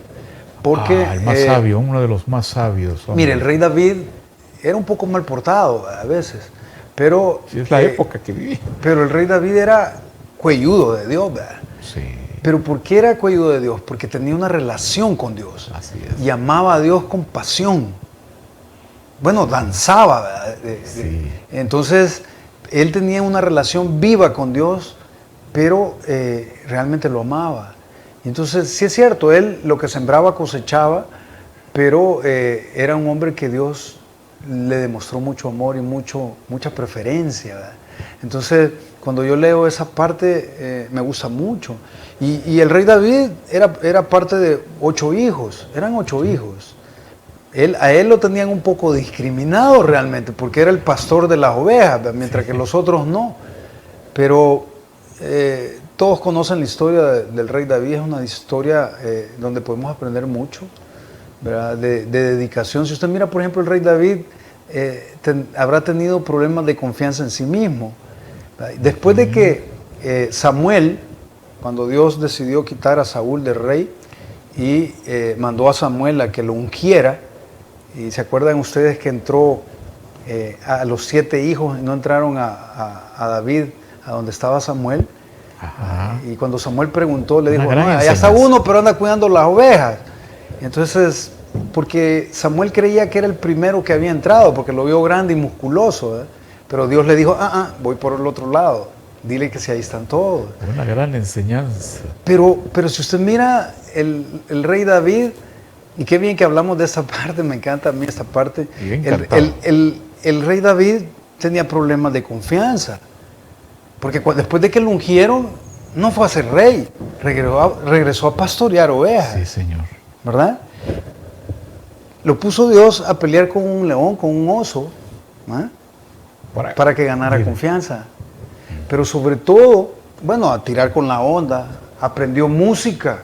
Porque, el más sabio, uno de los más sabios. Hombre. Mire, el rey David era un poco mal portado a veces, pero... Sí, es la época que vivía. Pero el rey David era cuelludo de Dios, ¿verdad? Sí. Pero ¿por qué era cuelludo de Dios? Porque tenía una relación con Dios. Así es. Y amaba a Dios con pasión. Bueno, danzaba, ¿verdad? Sí. Entonces, él tenía una relación viva con Dios, pero realmente lo amaba. Entonces, sí es cierto, él lo que sembraba cosechaba, pero era un hombre que Dios le demostró mucho amor y mucha preferencia, ¿verdad? Entonces, cuando yo leo esa parte, me gusta mucho. Y el rey David era parte de 8 hijos, eran 8 hijos. A él lo tenían un poco discriminado realmente, porque era el pastor de las ovejas, mientras que los otros no. Pero todos conocen la historia del rey David, es una historia donde podemos aprender mucho, ¿verdad? De dedicación. Si usted mira, por ejemplo, el rey David habrá tenido problemas de confianza en sí mismo. Después de que Samuel, cuando Dios decidió quitar a Saúl de rey y mandó a Samuel a que lo ungiera, y se acuerdan ustedes que entró a los 7 hijos y no entraron a David, a donde estaba Samuel. Ajá. Y cuando Samuel preguntó, le dijo, no, gran allá está enseñanza. uno, pero anda cuidando las ovejas. Y entonces, porque Samuel creía que era el primero que había entrado, porque lo vio grande y musculoso, ¿eh? Pero Dios le dijo, voy por el otro lado, dile que si ahí están todos. Una gran enseñanza. Pero si usted mira el rey David, y qué bien que hablamos de esa parte, me encanta a mí esta parte. El rey David tenía problemas de confianza, porque después de que lo ungieron, no fue a ser rey, regresó a pastorear ovejas. Sí, Señor. ¿Verdad? Lo puso Dios a pelear con un león, con un oso, ¿eh? Para que ganara confianza. Pero sobre todo, bueno, a tirar con la onda, aprendió música,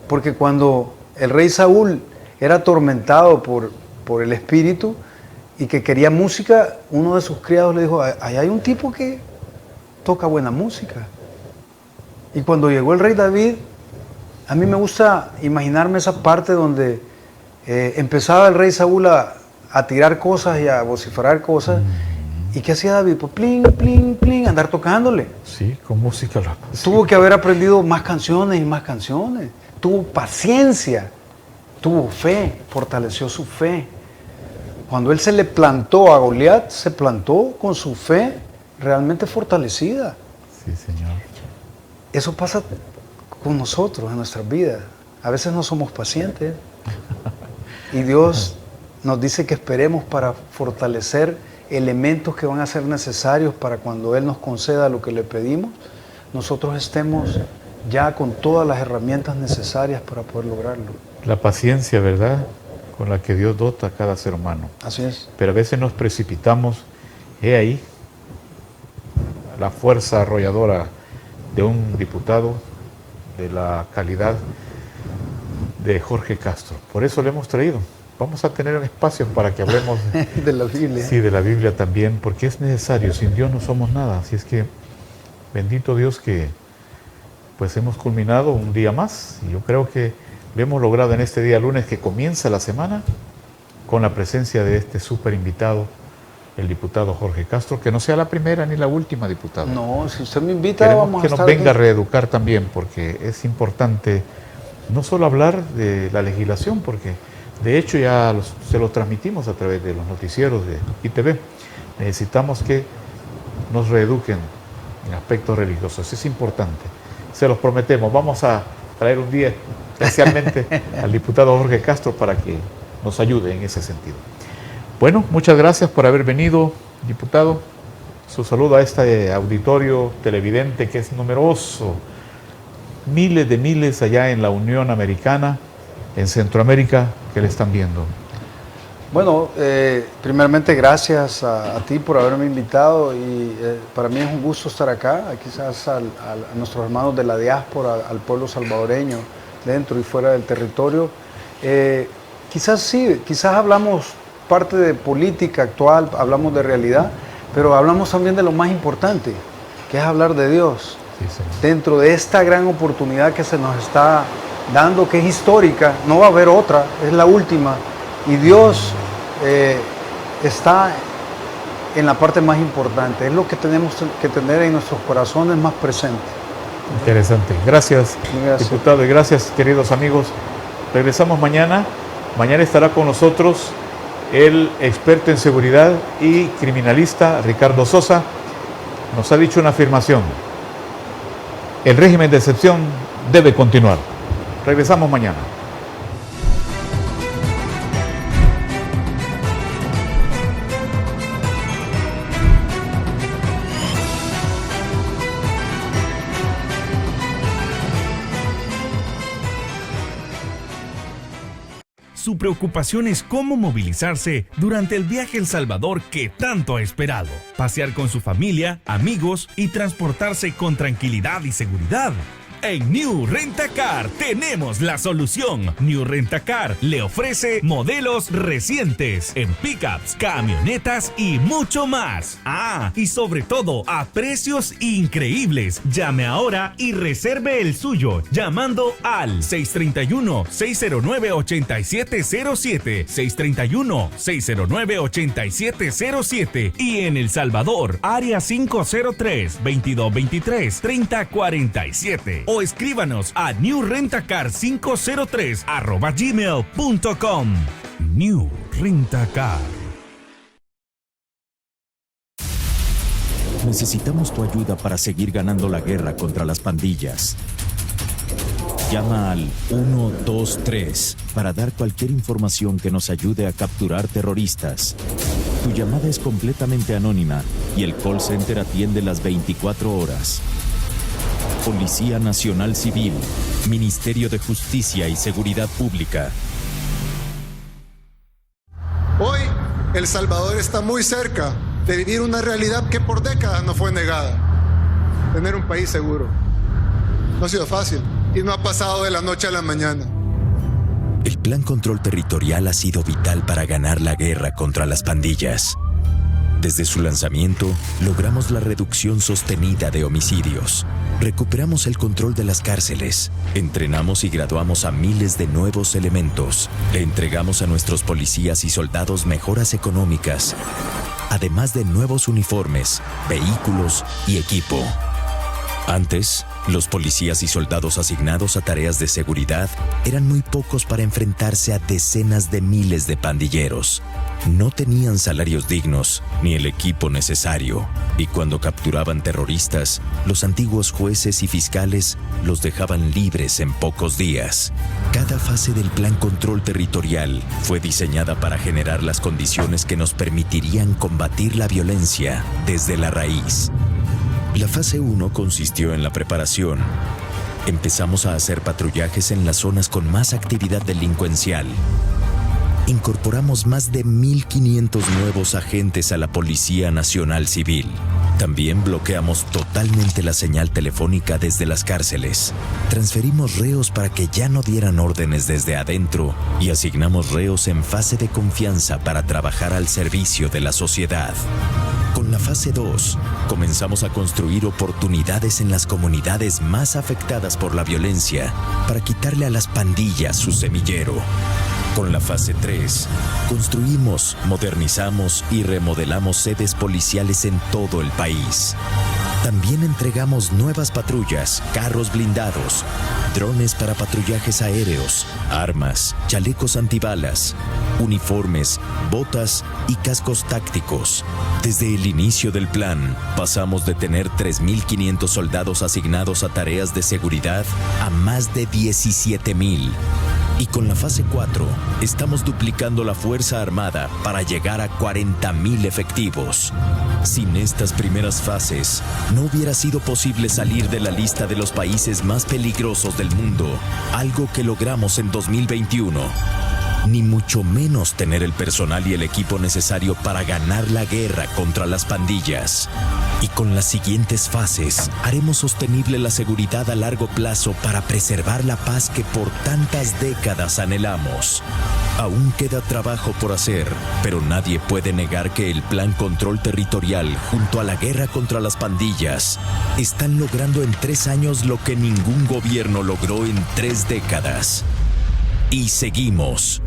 porque cuando el rey Saúl era atormentado por el espíritu y que quería música, uno de sus criados le dijo, ahí hay un tipo que toca buena música. Y cuando llegó el rey David, a mí me gusta imaginarme esa parte donde empezaba el rey Saúl a tirar cosas y a vociferar cosas. ¿Y qué hacía David? Pues plin, plin, plin, andar tocándole. Sí, con música. Tuvo que haber aprendido más canciones y más canciones. Tuvo paciencia, tuvo fe, fortaleció su fe. Cuando él se le plantó a Goliat, se plantó con su fe realmente fortalecida. Sí, Señor. Eso pasa con nosotros en nuestras vidas. A veces no somos pacientes y Dios nos dice que esperemos para fortalecer elementos que van a ser necesarios para cuando Él nos conceda lo que le pedimos, nosotros estemos ya con todas las herramientas necesarias para poder lograrlo. La paciencia, ¿verdad?, con la que Dios dota a cada ser humano. Así es. Pero a veces nos precipitamos, ahí, la fuerza arrolladora de un diputado de la calidad de Jorge Castro. Por eso le hemos traído. Vamos a tener espacios para que hablemos de la Biblia. Sí, de la Biblia también, porque es necesario. Sin Dios no somos nada. Así es que, bendito Dios que pues hemos culminado un día más. Y yo creo que lo hemos logrado en este día lunes que comienza la semana con la presencia de este súper invitado el diputado Jorge Castro, que no sea la primera ni la última, diputado. No, si usted me invita, Queremos vamos que a nos estar venga a aquí. reeducar también, porque es importante no solo hablar de la legislación, porque de hecho ya se lo transmitimos a través de los noticieros de ITV. Necesitamos que nos reeduquen en aspectos religiosos, es importante. Se los prometemos, vamos a traer un día especialmente al diputado Jorge Castro para que nos ayude en ese sentido. Bueno, muchas gracias por haber venido, diputado. Su saludo a este auditorio televidente que es numeroso. Miles de miles allá en la Unión Americana, en Centroamérica, que le están viendo. Bueno, primeramente gracias a ti por haberme invitado y para mí es un gusto estar acá, quizás a nuestros hermanos de la diáspora, al pueblo salvadoreño, dentro y fuera del territorio. Quizás sí, quizás hablamos parte de política actual, hablamos de realidad, pero hablamos también de lo más importante, que es hablar de Dios. Sí, señor. Dentro de esta gran oportunidad que se nos está dando, que es histórica, no va a haber otra, es la última, y Dios está en la parte más importante, es lo que tenemos que tener en nuestros corazones más presente. Interesante. Gracias, Gracias. diputado, y gracias, queridos amigos. Regresamos mañana. Mañana estará con nosotros el experto en seguridad y criminalista Ricardo Sosa. Nos ha dicho una afirmación: el régimen de excepción debe continuar. Regresamos mañana. Su preocupación es cómo movilizarse durante el viaje a El Salvador que tanto ha esperado. Pasear con su familia, amigos y transportarse con tranquilidad y seguridad. En New Rent-A-Car tenemos la solución. New Rent-A-Car le ofrece modelos recientes en pickups, camionetas y mucho más. Ah, y sobre todo a precios increíbles. Llame ahora y reserve el suyo llamando al 631-609-8707, 631-609-8707 y en El Salvador, área 503-2223-3047. O escríbanos a newrentacar503@gmail.com. New Rent-A-Car. Necesitamos tu ayuda para seguir ganando la guerra contra las pandillas. Llama al 123 para dar cualquier información que nos ayude a capturar terroristas. Tu llamada es completamente anónima y el call center atiende las 24 horas. Policía Nacional Civil, Ministerio de Justicia y Seguridad Pública. Hoy, El Salvador está muy cerca de vivir una realidad que por décadas nos fue negada. Tener un país seguro. No ha sido fácil y no ha pasado de la noche a la mañana. El Plan Control Territorial ha sido vital para ganar la guerra contra las pandillas. Desde su lanzamiento, logramos la reducción sostenida de homicidios. Recuperamos el control de las cárceles. Entrenamos y graduamos a miles de nuevos elementos. Le entregamos a nuestros policías y soldados mejoras económicas, además de nuevos uniformes, vehículos y equipo. Antes, los policías y soldados asignados a tareas de seguridad eran muy pocos para enfrentarse a decenas de miles de pandilleros. No tenían salarios dignos ni el equipo necesario, y cuando capturaban terroristas, los antiguos jueces y fiscales los dejaban libres en pocos días. Cada fase del Plan Control Territorial fue diseñada para generar las condiciones que nos permitirían combatir la violencia desde la raíz. La fase 1 consistió en la preparación. Empezamos a hacer patrullajes en las zonas con más actividad delincuencial. Incorporamos más de 1,500 nuevos agentes a la Policía Nacional Civil. También bloqueamos totalmente la señal telefónica desde las cárceles. Transferimos reos para que ya no dieran órdenes desde adentro y asignamos reos en fase de confianza para trabajar al servicio de la sociedad. Con la fase 2, comenzamos a construir oportunidades en las comunidades más afectadas por la violencia para quitarle a las pandillas su semillero. Con la fase 3, construimos, modernizamos y remodelamos sedes policiales en todo el país. También entregamos nuevas patrullas, carros blindados, drones para patrullajes aéreos, armas, chalecos antibalas, uniformes, botas y cascos tácticos. Desde el inicio del plan, pasamos de tener 3.500 soldados asignados a tareas de seguridad a más de 17.000. Y con la fase 4, estamos duplicando la Fuerza Armada para llegar a 40.000 efectivos. Sin estas primeras fases, no hubiera sido posible salir de la lista de los países más peligrosos del mundo, algo que logramos en 2021. Ni mucho menos tener el personal y el equipo necesario para ganar la guerra contra las pandillas. Y con las siguientes fases, haremos sostenible la seguridad a largo plazo para preservar la paz que por tantas décadas anhelamos. Aún queda trabajo por hacer, pero nadie puede negar que el Plan Control Territorial, junto a la guerra contra las pandillas, están logrando en 3 años lo que ningún gobierno logró en 3 décadas. Y seguimos.